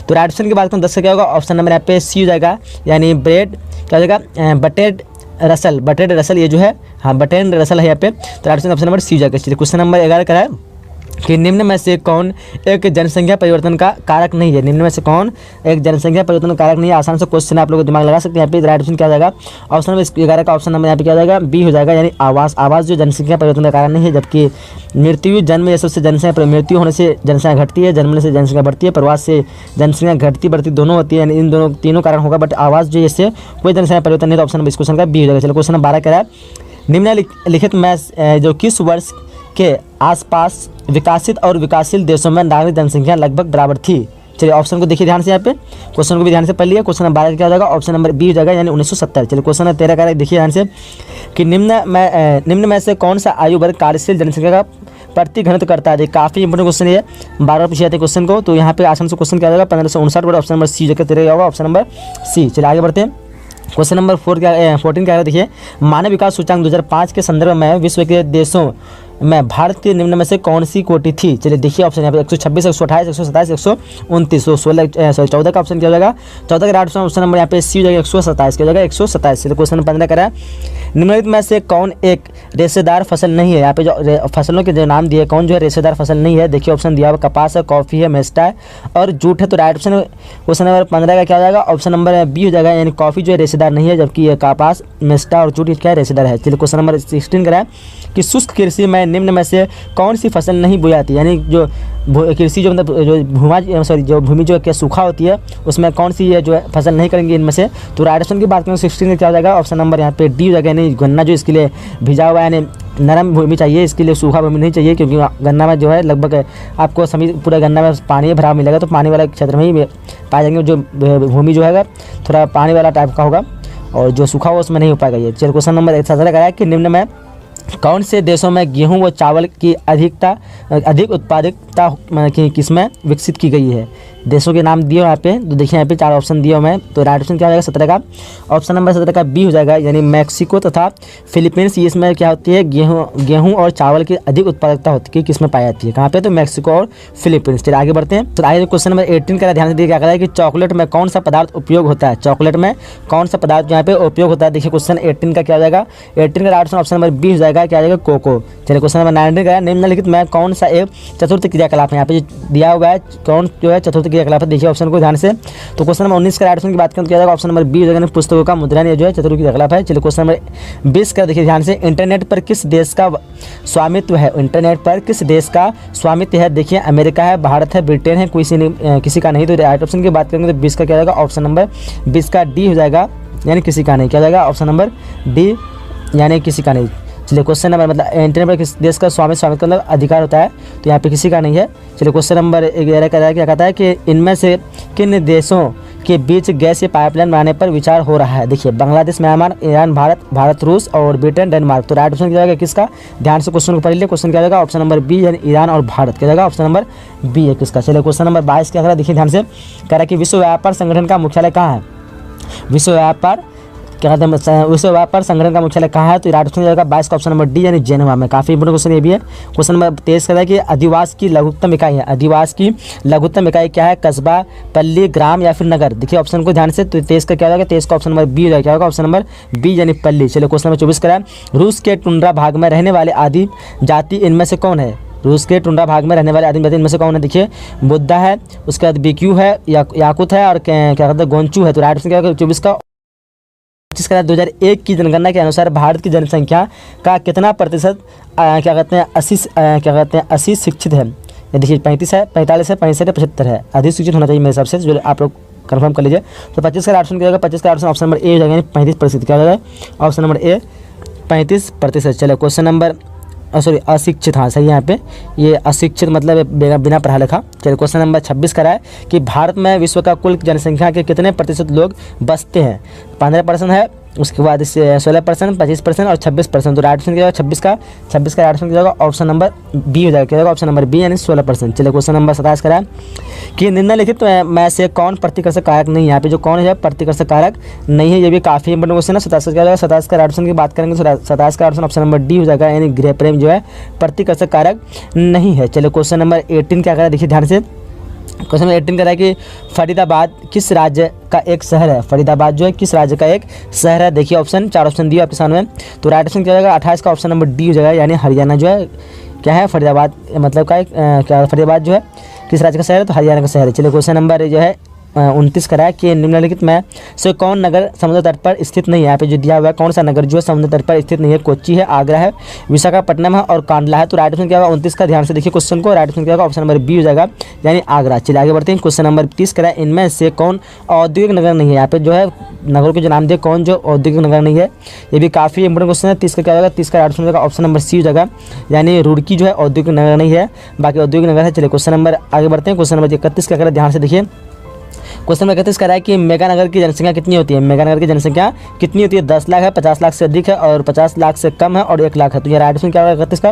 तो राइट ऑप्शन की बात करें 10 का क्या होगा? ऑप्शन नंबर यहाँ पे सी हो जाएगा, यानी ब्रेड क्या हो जाएगा? बटेड रसल, ये जो है हाँ बटेड रसल है यहाँ पे। तो राइट ऑप्शन नंबर सी हो जाएगा। चलिए क्वेश्चन नंबर 11 का है कि निम्न में से कौन एक जनसंख्या परिवर्तन का कारक नहीं है? निम्न में से कौन एक जनसंख्या परिवर्तन का कारक नहीं है? आसान से क्वेश्चन आप लोग दिमाग लगा सकते हैं। यहाँ पे राइट ऑप्शन क्या हो जाएगा? ऑप्शन नंबर 11 का ऑप्शन नंबर यहाँ पे क्या हो जाएगा? बी हो जाएगा, यानी आवास जो जनसंख्या परिवर्तन का कारण नहीं है, जबकि मृत्यु जन्म ये सबसे जनसंख्या मृत्यु होने से जनसंख्या घटती है, जन्मने से जनसंख्या बढ़ती है, प्रवास से जनसंख्या घटती बढ़ती दोनों होती है, यानी इन दोनों तीनों कारण होगा, बट आवास जो इससे कोई जनसंख्या परिवर्तन नहीं। तो ऑप्शन नंबर इस क्वेश्चन का बी हो जाएगा। चलो क्वेश्चन नंबर 12 कह रहा है निम्नलिखित में जो किस वर्ष के आसपास विकसित और विकासशील देशों में नागरिक जनसंख्या लगभग बराबर थी? चलिए ऑप्शन को देखिए ध्यान से, यहाँ पे क्वेश्चन को भी ध्यान से पढ़ लिया। क्वेश्चन नंबर 12 क्या हो जाएगा? ऑप्शन नंबर बी हो जाएगा, यानी 1970। चलिए क्वेश्चन नंबर 13 का देखिए ध्यान से कि निम्न में से कौन सा आयु वर्ग कार्यशील जनसंख्या का प्रति घनत्व करता है? काफी इंपोर्टेंट क्वेश्चन है, बार पूछे जाते हैं क्वेश्चन को। तो यहाँ पे आसान से क्वेश्चन क्या हो जाएगा? 1559, ऑप्शन नंबर सी जगह 13 होगा, ऑप्शन नंबर सी। चलिए आगे बढ़ते हैं। क्वेश्चन नंबर 14 क्या है? देखिए मानव विकास सूचकांक 2005 के संदर्भ में विश्व के देशों में भारत के निम्न में से कौन सी कोटि थी? चलिए देखिए ऑप्शन यहाँ पे 126, 128, 127, 129, 14 का ऑप्शन क्या हो जाएगा? 14 का राइट ऑप्शन नंबर यहाँ पे सी हो जाएगा, 127 क्या हो जाएगा? 127। चलिए क्वेश्चन नंबर 15 करा है निम्नलिखित में से कौन एक रेशेदार फसल नहीं है? यहाँ पे जो फसलों के जो नाम दिए, कौन जो है रेशेदार फसल नहीं है? देखिए ऑप्शन दिया हुआ कपास है, कॉफी है, मेस्टा है और जूट है। तो राइट ऑप्शन क्वेश्चन नंबर 15 का क्या हो जाएगा? ऑप्शन नंबर बी हो जाएगा, यानी कॉफी जो है रेशेदार नहीं है, जबकि ये कपास, मेस्टा और जूट क्या है? रेशेदार है। चलिए क्वेश्चन नंबर 16 करा है कि शुष्क कृषि में निम्न में से कौन सी फसल नहीं बोई जाती? यानी जो कृषि जो मतलब जो भूमि जो क्या सूखा होती है उसमें कौन सी है जो है फसल नहीं करेंगे इनमें से? तो राइट ऑप्शन की बात करें 16 में क्या हो जाएगा? ऑप्शन नंबर यहाँ पे डी हो जाएगा, यानी गन्ना जो इसके लिए भिजा हुआ है, यानी नरम भूमि चाहिए, इसके लिए सूखा भूमि नहीं चाहिए, क्योंकि गन्ना में जो है लगभग आपको सभी पूरा गन्ना में पानी भरा मिलेगा, तो पानी वाला क्षेत्र में ही पाए जाएंगे। जो भूमि जो है थोड़ा पानी वाला टाइप का होगा और जो सूखा हुआ उसमें नहीं हो पाएगा ये। चलिए क्वेश्चन नंबर 17 का है कि निम्न में कौन से देशों में गेहूं व चावल की अधिक उत्पादकता की किस्में विकसित की गई है? देशों के नाम दिए यहाँ पे, तो देखिए यहाँ पे 4 ऑप्शन दिए हुए हैं। तो राइट ऑप्शन क्या हो जाएगा 17 का? ऑप्शन नंबर 17 का बी हो जाएगा, यानी मैक्सिको तथा फिलीपींस। इसमें क्या होती है? गेहूं और चावल की अधिक उत्पादकता होती है, किसमें पाई जाती है? कहाँ पे? तो मैक्सिको और फिलीपींस। चलिए आगे बढ़ते हैं। तो आगे क्वेश्चन नंबर 18 का ध्यान से देखिए क्या कहता है कि चॉकलेट में कौन सा पदार्थ उपयोग होता है? चॉकलेट में कौन सा पदार्थ यहाँ पे उपयोग होता है? देखिए क्वेश्चन 18 का क्या हो जाएगा? 18 का राइट ऑप्शन नंबर बी हो जाएगा, क्या आ जाएगा? कोको। चलिए क्वेश्चन नंबर 19 का निम्नलिखित में कौन सा एक चतुर्थ क्रियाकलाप है? यहाँ पे दिया हुआ है कौन जो है चतुर्थ क्रियाकलाप है? देखिए ऑप्शन को ध्यान से। तो क्वेश्चन नंबर 19 का राइट ऑप्शन की बात करें तो क्या जाएगा? ऑप्शन नंबर बी हो जाएगा, पुस्तकों का मुद्रण ये जो है चतुर्थ क्रियाकलाप है। चलिए क्वेश्चन नंबर 20 का देखिए ध्यान से, इंटरनेट पर किस देश का स्वामित्व है? इंटरनेट पर किस देश का स्वामित्व है? देखिए अमेरिका है, भारत है, ब्रिटेन है, किसी का नहीं। तो राइट ऑप्शन की बात करेंगे तो 20 का क्या जाएगा? ऑप्शन नंबर 20 का डी हो जाएगा, यानी किसी का नहीं। क्या जाएगा? ऑप्शन नंबर डी, यानी किसी का नहीं। चलिए क्वेश्चन नंबर मतलब इंटरनेट पर किस देश का स्वामित्व का मतलब अधिकार होता है, तो यहाँ पे किसी का नहीं है। चलिए क्वेश्चन नंबर 11 का क्या कहता है कि इनमें से किन देशों के बीच गैसीय पाइपलाइन बनाने पर विचार हो रहा है? देखिए बांग्लादेश, म्यांमार, ईरान, भारत, रूस और ब्रिटेन, डेनमार्क। तो राइट ऑप्शन क्या जाएगा किसका? ध्यान से क्वेश्चन को पढ़ लीजिए। क्वेश्चन क्या जाएगा? ऑप्शन नंबर बी, यानी ईरान और भारत। क्या जाएगा? ऑप्शन नंबर बी है किसका? चलिए क्वेश्चन नंबर 22 क्या कह रहा है? देखिए ध्यान से, कह रहा है कि विश्व व्यापार संगठन का मुख्यालय कहाँ है? विश्व व्यापार क्या कहते हैं विश्व व्यापार संगठन का मुख्यालय कहाँ है? तो राइट ऑप्शन जाएगा 22 का ऑप्शन नंबर डी, यानी जेनेवा में। काफी इंपोर्टेंट क्वेश्चन ये भी है। क्वेश्चन नंबर 23 कहता है कि अधिवास की लघुत्तम इकाई है। अधिवास की लघुत्तम इकाई क्या है? कस्बा, पल्ली, ग्राम या फिर नगर? देखिए ऑप्शन को ध्यान से। तो 23 का क्या होगा? 23 का ऑप्शन नंबर बी हो जाएगा। क्या होगा? ऑप्शन नंबर बी, यानी पल्ली। चलिए क्वेश्चन नंबर 24 कराए, रूस के टुंड्रा भाग में रहने वाले आदि जाति इनमें से कौन है? रूस के टुंड्रा भाग में रहने वाले आदिम जाति इनमें से कौन है? देखिए बुद्धा है, उसके बाद बीक्यू है, याकुत है और क्या कहते हैं गोंचू है। तो राइट ऑप्शन क्या होगा? 24 का 2001 की जनगणना के अनुसार भारत की जनसंख्या का कितना प्रतिशत क्या कहते हैं 80 शिक्षित है? देखिए 35 है, 45 है, 65 है, 75 है। अधिक शिक्षित होना चाहिए मेरे हिसाब से, जो आप लोग कंफर्म कर लीजिए। तो 25 का ऑप्शन क्या होगा? 25 का ऑप्शन नंबर ए हो जाएगा, 35%। क्या हो जाएगा? Option number A 35%। चलो क्वेश्चन नंबर सॉरी अशिक्षित, हाँ सही है यहाँ पे, ये अशिक्षित मतलब बिना पढ़ा लिखा। चलिए क्वेश्चन नंबर 26 का है कि भारत में विश्व का कुल जनसंख्या के कितने प्रतिशत लोग बसते हैं? 15% है, उसके बाद इससे 16%, 25% और 26%। तो राइट ऑप्शन क्या होगा 26 का राइट ऑप्शन क्या होगा ऑप्शन नंबर बी हो जाएगा। क्या होगा ऑप्शन नंबर बी यानी 16%। चलिए क्वेश्चन नंबर 27 करा कि निम्नलिखित में से कौन प्रतिकर्षक कारक नहीं है। यहाँ पे जो कौन है प्रतिकर्षक कारक नहीं है, ये भी काफी इंपोर्टेंट क्वेश्चन है। 27 क्या होगा 27 का राइट ऑप्शन की बात करेंगे तो 27 का ऑप्शन नंबर डी हो जाएगा, यानी गृह प्रेम जो है प्रतिकर्षक कारक नहीं है। चलिए क्वेश्चन नंबर 18 क्या करा देखिए ध्यान से। क्वेश्चन नंबर 18 कह रहा है कि फरीदाबाद किस राज्य का एक शहर है। फरीदाबाद जो है किस राज्य का एक शहर है। देखिए ऑप्शन 4 ऑप्शन दिए आपके सामने, तो राइट ऑप्शन क्या हो जाएगा 28 का ऑप्शन नंबर डी हो जाएगा, यानी हरियाणा जो है क्या है फरीदाबाद मतलब का एक क्या फरीदाबाद जो है किस राज्य का शहर है, तो हरियाणा का शहर है। चलिए क्वेश्चन नंबर जो है 29 करा है कि निम्नलिखित में से कौन नगर समुद्र तट पर स्थित नहीं है। यहाँ पे जो दिया हुआ है कौन सा नगर जो है समुद्र तट पर स्थित नहीं है। कोच्चि है, आगरा है, विशाखापट्टनम है और कांडला है। तो राइट ऑप्शन क्या होगा 29 का, ध्यान से देखिए क्वेश्चन को, राइट ऑप्शन क्या होगा ऑप्शन नंबर बी हो जाएगा, यानी आगरा। चलिए आगे बढ़ते हैं। क्वेश्चन नंबर 30 करा है इनमें से कौन औद्योगिक नगर नहीं है। यहाँ पे जो है नगरों के जो नाम दिए कौन जो औद्योगिक नगर नहीं है, ये भी काफी इंपोर्टेंट क्वेश्चन है। 30 का क्या होगा 30 का राइट ऑप्शन होगा ऑप्शन नंबर सी हो जाएगा, यानी रुड़की जो है औद्योगिक नगर नहीं है, बाकी औद्योगिक नगर है। चलिए क्वेश्चन नंबर आगे बढ़ते हैं। क्वेश्चन नंबर 31 का करें ध्यान से देखिए। क्वेश्चन नंबर 31 कह रहा है कि मेगानगर की जनसंख्या कितनी होती है। मेगानगर की जनसंख्या कितनी होती है, 10 लाख है, 50 लाख से अधिक है और 50 लाख से कम है और 1 लाख है। तो ये राइट ऑप्शन क्या होगा 31 का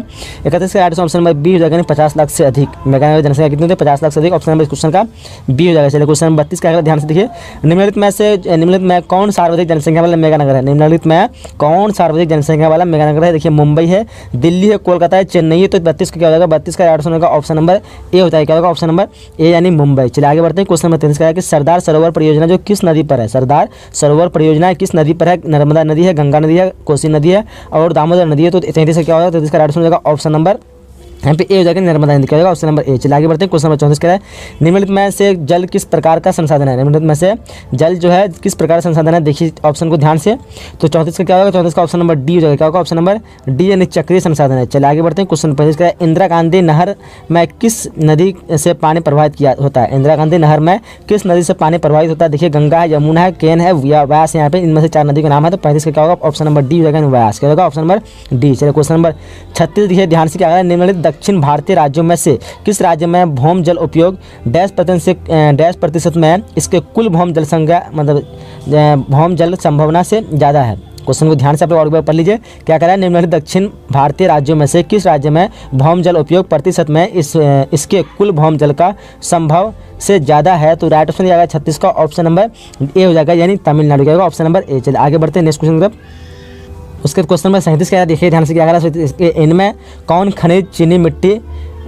राइट ऑप्शन नंबर बी हो जाएगा, 50 लाख से अधिक। मेगानगर की जनसंख्या कितनी होती है 50 लाख से अधिक, ऑप्शन नंबर इस क्वेश्चन का बी हो जाएगा। चलिए क्वेश्चन नंबर 32 का ध्यान से देखिए। निम्नलिखित में कौन सर्वाधिक जनसंख्या वाला मेगानगर है। निम्नलिखित में कौन सर्वाधिक जनसंख्या वाला मेगानगर है। देखिए मुंबई है, दिल्ली है, कोलकाता है, चेन्नई है। तो 32 का क्या हो जाएगा 32 का राइट ऑप्शन होगा ऑप्शन नंबर ए होता है। क्या होगा ऑप्शन नंबर ए यानी मुंबई। चलिए आगे बढ़ते हैं। क्वेश्चन नंबर 33 का है कि सरदार सरोवर परियोजना जो किस नदी पर है। सरदार सरोवर परियोजना किस नदी पर है। नर्मदा नदी है, गंगा नदी है, कोसी नदी है और दामोदर नदी है। तो 33 का क्या होगा 33 का राइट आंसर हो जाएगा ऑप्शन नंबर यहाँ पे ए हो जाएगा, नर्मदा नदी का होगा ऑप्शन नंबर ए। चलिए आगे बढ़ते हैं। क्वेश्चन नंबर 34 का है निम्नलिखित में से जल किस प्रकार का संसाधन है। निम्नलिखित में से जल जो है किस प्रकार का संसाधन है, देखिए ऑप्शन को ध्यान से। तो 34 का क्या होगा 34 का ऑप्शन नंबर डी हो जाएगा। क्या होगा ऑप्शन नंबर डी यानी चक्रीय संसाधन है। चलिए आगे बढ़ते हैं। क्वेश्चन 35 का है इंदिरा गांधी नहर में किस नदी से पानी प्रभावित किया होता है। इंदिरा गांधी नहर में किस नदी से पानी प्रभावित होता है। देखिए गंगा है, यमुना है, केन है, व्यास। यहाँ पे इनमें से 4 नदी का नाम है। तो 35 का क्या होगा ऑप्शन नंबर डी हो जाएगा, व्यास। क्या होगा ऑप्शन नंबर डी। चलिए क्वेश्चन नंबर 36 देखिए ध्यान से क्या है निम्नलिखित दक्षिण भारतीय राज्यों में से किस राज्य में भौम जल उपयोग डैश प्रतिशत में इसके कुल भौम जल संख्या मतलब भौम जल संभावना से ज़्यादा है। क्वेश्चन को ध्यान से आप लोग और एक बार पढ़ लीजिए। क्या कह रहा है निम्नलिखित दक्षिण भारतीय राज्यों में से किस राज्य में भौम जल उपयोग प्रतिशत में इसके कुल भौम जल का संभव से ज़्यादा है। तो राइट ऑप्शन जाएगा 36 का ऑप्शन नंबर ए हो जाएगा, यानी तमिलनाडु का ऑप्शन नंबर ए। चलिए आगे बढ़ते हैं नेक्स्ट क्वेश्चन की तरफ। उसके क्वेश्चन नंबर 37 क्या है देखिए ध्यान से क्या कह रहा है इनमें कौन खनिज चीनी मिट्टी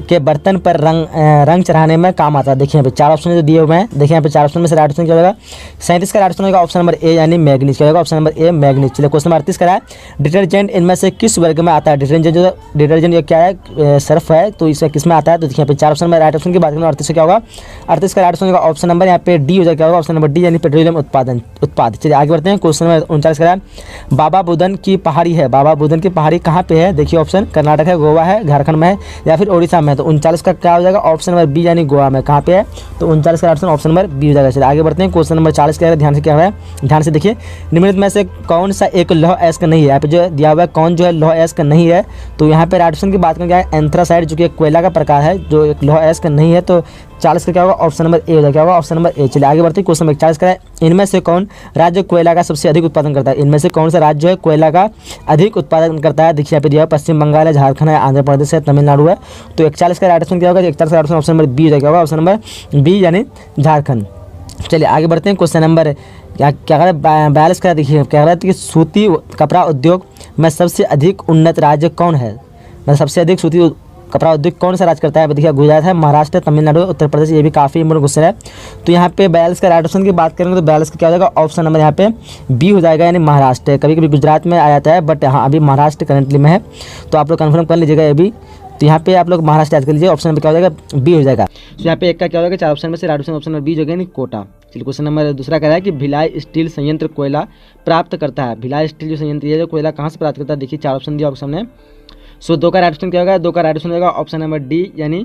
के बर्तन पर रंग चढ़ाने में काम आता है। देखिए यहाँ पे 4 ऑप्शन जो दिए हुए हैं, देखिए यहाँ पे 4 ऑप्शन में से राइट ऑप्शन क्या होगा 37 का राइट ऑप्शन होगा ऑप्शन नंबर ए यानी मैग्नीज। क्या होगा ऑप्शन नंबर ए मैग्नीज। चलिए क्वेश्चन नंबर 38 का है डिटर्जेंट इनमें से किस वर्ग में आता है। डिटर्जेंट जो क्या है सर्फ है, तो इसका किस में आता है। तो देखिए यहाँ पे 4 ऑप्शन में राइट ऑप्शन की बात करें 38 क्या होगा 38 का राइट ऑप्शन होगा ऑप्शन नंबर यहाँ पे डी हो जाएगा। ऑप्शन नंबर डी यानी पेट्रोलियम उत्पाद। चलिए आगे बढ़ते हैं। क्वेश्चन नंबर 39 का है बाबा बुदन की पहाड़ी है। बाबा बुदन की पहाड़ी कहाँ पे है। देखिए ऑप्शन कर्नाटक है, गोवा है, झारखंड में है या फिर ओडिशा में है। तो 39 का क्या हो जाएगा ऑप्शन नंबर बी यानी गोवा में। कहाँ पे है तो 39 का ऑप्शन नंबर बी हो जाएगा। चलिए आगे बढ़ते हैं। क्वेश्चन नंबर 40 क्या है ध्यान से क्या है ध्यान से देखिए निम्नलिखित में से कौन सा एक लौह अयस्क नहीं है। यहाँ पे जो दिया हुआ है कौन जो है लौह अयस्क नहीं है। तो यहाँ पे राइट ऑप्शन की बात करें क्या है एंथ्रासाइड जो कि एक कोयला का प्रकार है जो एक लौह अयस्क नहीं है। तो 40 का क्या होगा ऑप्शन नंबर ए हो जाएगा। क्या होगा ऑप्शन नंबर ए। चलिए आगे बढ़ते हैं। क्वेश्चन नंबर 41 का है इनमें से कौन राज्य कोयला का सबसे अधिक उत्पादन करता है। इनमें से कौन सा राज्य है कोयला का अधिक उत्पादन करता है। देखिए यहाँ पे दिया है पश्चिम बंगाल है, झारखंड है, आंध्र प्रदेश है, तमिलनाडु है। तो 41 का राइट ऑप्शन क्या होगा 41 का ऑप्शन नंबर बी हो जाएगा। ऑप्शन नंबर बी यानी झारखंड। चलिए आगे बढ़ते हैं। क्वेश्चन नंबर क्या कह रहा है 42 का देखिए क्या कह रहा है कि सूती कपड़ा उद्योग में सबसे अधिक उन्नत राज्य कौन है। मतलब सबसे अधिक सूती कपड़ा उद्योग कौन सा राज्य करता है। देखिए गुजरात है, महाराष्ट्र, तमिलनाडु, उत्तर प्रदेश। ये भी काफ़ी इंपोर्टेंट क्वेश्चन है। तो यहाँ पे 42 का राइट ऑप्शन की बात करेंगे तो 42 का क्या हो जाएगा ऑप्शन नंबर यहाँ पे बी हो जाएगा यानी महाराष्ट्र। कभी कभी गुजरात में आ जाता है बट हाँ अभी महाराष्ट्र करंटली में है, तो आप लोग कन्फर्म कर लीजिएगा ये भी। तो यहाँ पे आप लोग महाराष्ट्र याद कर लीजिए, ऑप्शन नंबर क्या हो जाएगा बी हो जाएगा। तो यहाँ पे एक का क्या होगा 4 ऑप्शन में से right option option number B हो जाएगा यानी कोटा। चलिए क्वेश्चन नंबर दूसरा कह रहा है कि भिलाई स्टील संयंत्र कोयला प्राप्त करता है। भिलाई स्टील जो संयंत्र है जो कोयला कहाँ से प्राप्त करता है। देखिए 4 ऑप्शन दिया ऑप्शन में। सो 2 का राइट ऑप्शन क्या होगा 2 का राइट ऑप्शन होगा ऑप्शन नंबर डी यानी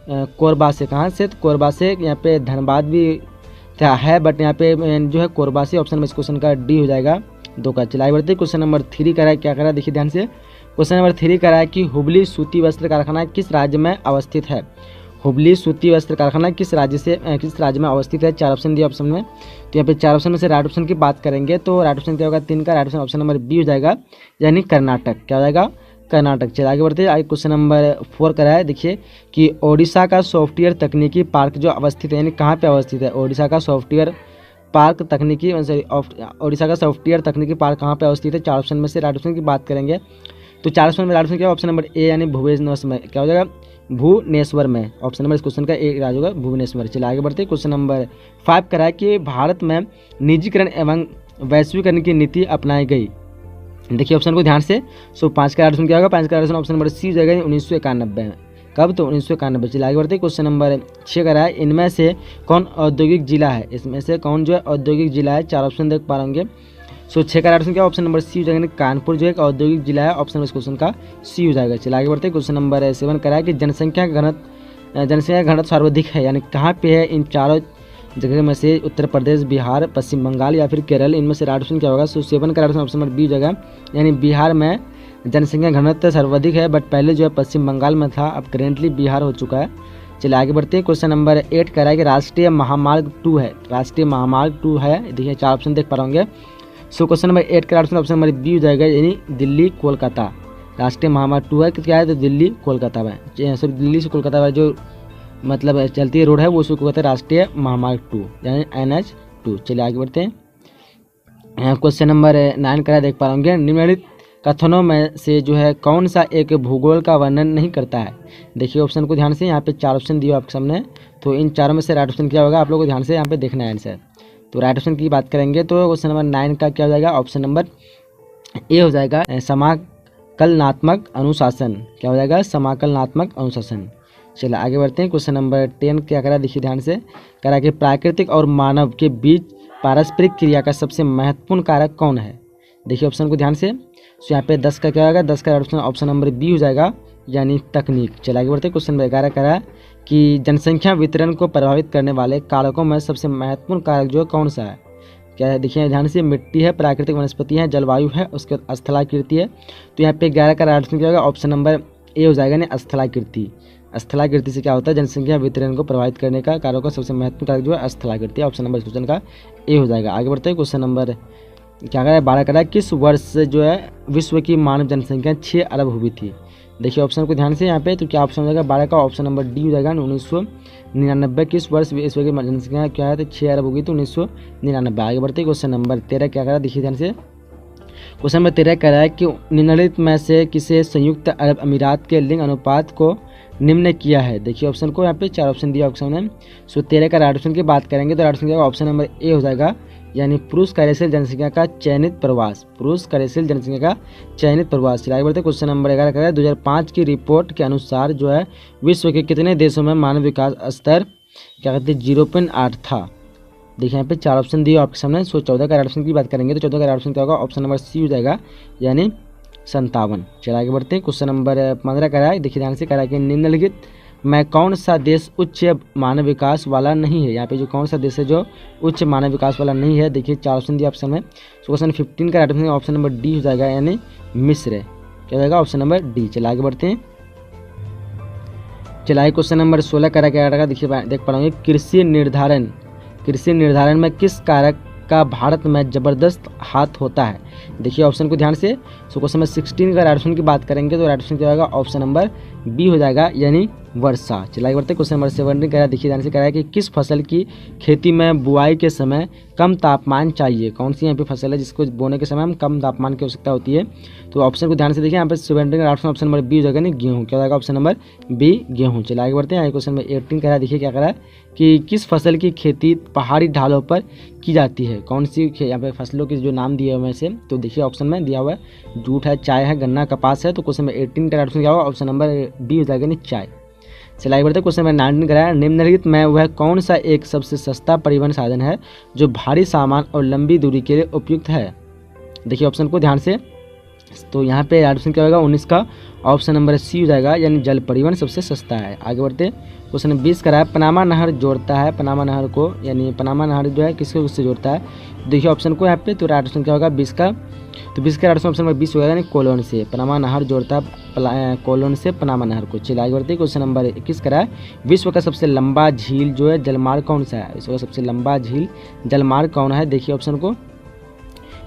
कोरबा से। कहाँ से तो कोरबा से। यहाँ पे धनबाद भी है बट यहाँ पे जो है कोरबा से। ऑप्शन में इस क्वेश्चन का डी हो जाएगा 2 का। चलाए बढ़ते क्वेश्चन नंबर 3 का है क्या करा देखिए ध्यान से। क्वेश्चन नंबर 3 कह रहा है कि हुबली सूती वस्त्र कारखाना किस राज्य में अवस्थित है। हुबली सूती वस्त्र कारखाना किस राज्य में अवस्थित है? 4 ऑप्शन दिया ऑप्शन में। तो यहाँ पे 4 ऑप्शन में से राइट ऑप्शन की बात करेंगे तो राइट ऑप्शन क्या होगा? 3 का right option option number B हो जाएगा, यानी कर्नाटक। क्या हो जाएगा? कर्नाटक। चलिए आगे बढ़ते हैं। आगे क्वेश्चन नंबर 4 करा है, देखिए कि ओडिशा का सॉफ्टवेयर तकनीकी पार्क जो अवस्थित है, यानी कहाँ पे अवस्थित है? ओडिशा का सॉफ्टवेयर पार्क तकनीकी ओडिशा का सॉफ्टवेयर तकनीकी पार्क कहाँ पे अवस्थित है? 4 ऑप्शन में से राइट ऑप्शन की बात करेंगे तो 4 ऑप्शन में राइट ऑप्शन क्या? ऑप्शन नंबर ए, यानी भुवनेश्वर में। क्या हो जाएगा? भुवनेश्वर में। ऑप्शन नंबर इस क्वेश्चन का एक राज होगा, भुवनेश्वर। चलिए आगे बढ़ते हैं। क्वेश्चन नंबर 5 करा है कि भारत में निजीकरण एवं वैश्वीकरण की नीति अपनाई गई। देखिए ऑप्शन को ध्यान से। 5 का ऑप्शन क्या होगा? 5 का ऑप्शन नंबर सी हो जाएगा, 1991 में। कब? तो 1991। चलिए आगे बढ़ते हैं। क्वेश्चन नंबर 6 करा है, इनमें से कौन औद्योगिक जिला है? इसमें से कौन जो है औद्योगिक जिला है? 4 ऑप्शन देख पा रहे होंगे। 6 का ऑप्शन क्या? ऑप्शन नंबर सी हो जाएगा, कानपुर जो एक औद्योगिक जिला है। ऑप्शन इस क्वेश्चन का सी हो जाएगा। चलिए आगे बढ़ते हैं। क्वेश्चन नंबर 7 करा है कि जनसंख्या घनत्व सर्वाधिक है, यानी कहाँ पे है? इन चारों जगह में से उत्तर प्रदेश, बिहार, पश्चिम बंगाल या फिर केरल, इनमें से राइट ऑप्शन क्या होगा? 7 का ऑप्शन नंबर बी हो जाएगा, यानी बिहार में जनसंख्या घनत्व सर्वाधिक है, बट पहले जो है पश्चिम बंगाल में था, अब करेंटली बिहार हो चुका है। चलिए आगे बढ़ते हैं। क्वेश्चन नंबर 8 करा है कि राष्ट्रीय महामार्ग 2 है, राष्ट्रीय महामार्ग 2 है। देखिए 4 ऑप्शन देख पा रहे होंगे। क्वेश्चन नंबर 8 का ऑप्शन नंबर बी हो जाएगा, यानी दिल्ली कोलकाता। राष्ट्रीय महामार्ग 2 है, क्या है? तो दिल्ली कोलकाता में, सिर्फ दिल्ली से कोलकाता में जो मतलब चलती है रोड है वो उसको कहते हैं राष्ट्रीय महामार्ग 2, यानी NH2। चलिए आगे बढ़ते हैं। क्वेश्चन नंबर 9 करा देख पा रहे होंगे, निम्नलिखित कथनों में से जो है कौन सा एक भूगोल का वर्णन नहीं करता है? देखिए ऑप्शन को ध्यान से। यहाँ पे 4 ऑप्शन दिए आपके सामने, तो इन चारों में से राइट ऑप्शन क्या होगा? आप लोगों को ध्यान से यहाँ पे देखना है आंसर। तो राइट ऑप्शन की बात करेंगे तो क्वेश्चन नंबर 9 का क्या हो जाएगा? ऑप्शन नंबर ए हो जाएगा, समाकलनात्मक अनुशासन। क्या हो जाएगा? समाकलनात्मक अनुशासन। चलिए आगे बढ़ते हैं। क्वेश्चन नंबर 10 क्या करा? देखिए ध्यान से। करा कि प्राकृतिक और मानव के बीच पारस्परिक क्रिया का सबसे महत्वपूर्ण कारक कौन है? देखिए ऑप्शन को ध्यान से। यहाँ पे 10 का क्या होगा? 10 का ऑप्शन नंबर बी हो जाएगा, यानी तकनीक। चलिए आगे बढ़ते हैं। क्वेश्चन नंबर 11 करा कि जनसंख्या वितरण को प्रभावित करने वाले कारकों में सबसे महत्वपूर्ण कारक जो है कौन सा है? क्या है? देखिए ध्यान से। मिट्टी है, प्राकृतिक वनस्पति है, जलवायु है, उसके बाद स्थलाकृति है। तो यहाँ पे 11 का ऑप्शन क्या होगा? ऑप्शन नंबर ए हो जाएगा, यानी स्थलाकृति। स्थलाकृति से क्या होता है? जनसंख्या वितरण को प्रभावित करने का कारक का सबसे महत्वपूर्ण कारक जो है स्थलाकृति। ऑप्शन नंबर क्वेश्चन का ए हो जाएगा। आगे बढ़ते हैं। क्वेश्चन नंबर क्या करा है? 12 करा है, किस वर्ष जो है विश्व की मानव जनसंख्या 6 अरब हुई थी? देखिए ऑप्शन को ध्यान से यहाँ पे। तो क्या ऑप्शन हो जाएगा? 12 का ऑप्शन नंबर डी हो जाएगा, 1999। किस वर्ष विश्व की जनसंख्या क्या है? तो 6 अरब होगी, तो 1999। आगे बढ़ते हैं। क्वेश्चन नंबर 13 क्या करा? देखिए ध्यान से। क्वेश्चन नंबर 13 कह रहा है कि निम्नलिखित में से किसे संयुक्त अरब अमीरात के लिंग अनुपात को निम्न किया है? देखिए ऑप्शन को यहाँ पे 4 ऑप्शन दिया ऑप्शन में। 13 का राइट ऑप्शन की बात करेंगे तो राइट ऑप्शन क्या? ऑप्शन नंबर ए हो जाएगा, यानी पुरुष कार्यशील जनसंख्या का चयनित प्रवास। पुरुष कार्यशील जनसंख्या का चयनित प्रवास। आगे बढ़ते। क्वेश्चन नंबर 11 का 2005 की रिपोर्ट के अनुसार जो है विश्व के कितने देशों में मानव विकास स्तर क्या कहते हैं 0.8 था? देखिए यहाँ पे 4 ऑप्शन दिए आपके सामने। 14 का ऑप्शन की बात करेंगे तो 14 का ऑप्शन क्या होगा? ऑप्शन नंबर सी हो जाएगा, यानी 57। चलिए आगे बढ़ते हैं। क्वेश्चन नंबर 15 करा है, देखिए ध्यान से। करा कि निम्नलिखित में कौन सा देश उच्च मानव विकास वाला नहीं है? यहाँ पे जो कौन सा देश है जो उच्च मानव विकास वाला नहीं है? देखिए 4 ऑप्शन दिए ऑप्शन में। क्वेश्चन 15 का ऑप्शन नंबर डी हो जाएगा, यानी मिस्र। क्या हो जाएगा? Option number D. चलिए आगे बढ़ते हैं। चलिए क्वेश्चन नंबर 16 करा क्या? देखिए देख पा रहे होंगे, कृषि निर्धारण में किस कारक का भारत में जबरदस्त हाथ होता है? देखिए ऑप्शन को ध्यान से। क्वेश्चन नंबर 16 का राइट ऑप्शन की बात करेंगे तो राइट ऑप्शन क्या होगा? ऑप्शन नंबर बी हो जाएगा, यानी वर्षा। चलिए बढ़ते। क्वेश्चन नंबर 17 कह देखिए ध्यान से। कह रहा है कि किस फसल की खेती में बुआई के समय कम तापमान चाहिए? कौन सी यहाँ पे फसल है जिसको बोने के समय हम कम तापमान की आवश्यकता होती है? तो ऑप्शन को ध्यान से देखिए। यहाँ पे 17 का ऑप्शन नंबर बी हो जाएगा, नहीं गेहूँ। क्या होगा? ऑप्शन नंबर बी गेहूँ। चलिए आगे बढ़ते हैं। क्वेश्चन नंबर 18 कह रहा है, देखिए क्या कह रहा है कि किस फसल की खेती पहाड़ी ढालों पर की जाती है? कौन सी यहाँ पे फसलों के जो नाम दिए हुए हैं से? तो देखिए ऑप्शन में दिया हुआ है जूट है, चाय है, गन्ना, कपास है। तो क्वेश्चन नंबर 18 का ऑप्शन क्या होगा? ऑप्शन नंबर बी हो जाएगा, नहीं चाय। चलिए आगे बढ़ते। क्वेश्चन नंबर 19 कराया, निम्नलिखित में वह कौन सा एक सबसे सस्ता परिवहन साधन है जो भारी सामान और लंबी दूरी के लिए उपयुक्त है? देखिए ऑप्शन को ध्यान से। तो यहाँ पे राइट ऑप्शन क्या होगा 19 का ऑप्शन नंबर सी हो जाएगा, यानी जल परिवहन सबसे सस्ता है। आगे बढ़ते क्वेश्चन 20 करा है, पनामा नहर जोड़ता है पनामा नहर को, यानी पनामा नहर जो है किसको किससे जोड़ता है, देखिए ऑप्शन को यहाँ पे। तो राइट ऑप्शन क्या होगा 20 का, तो 20 का राइट ऑप्शन नंबर 20 होगा, यानी कोलोन से पनामा नहर जोड़ता है कोलोन से पनामा नहर को। चलिए आगे बढ़ते क्वेश्चन नंबर 21 करा है, विश्व का सबसे लंबा झील जो है जलमार्ग कौन सा है, विश्व का सबसे लंबा झील जलमार्ग कौन है, देखिए ऑप्शन को।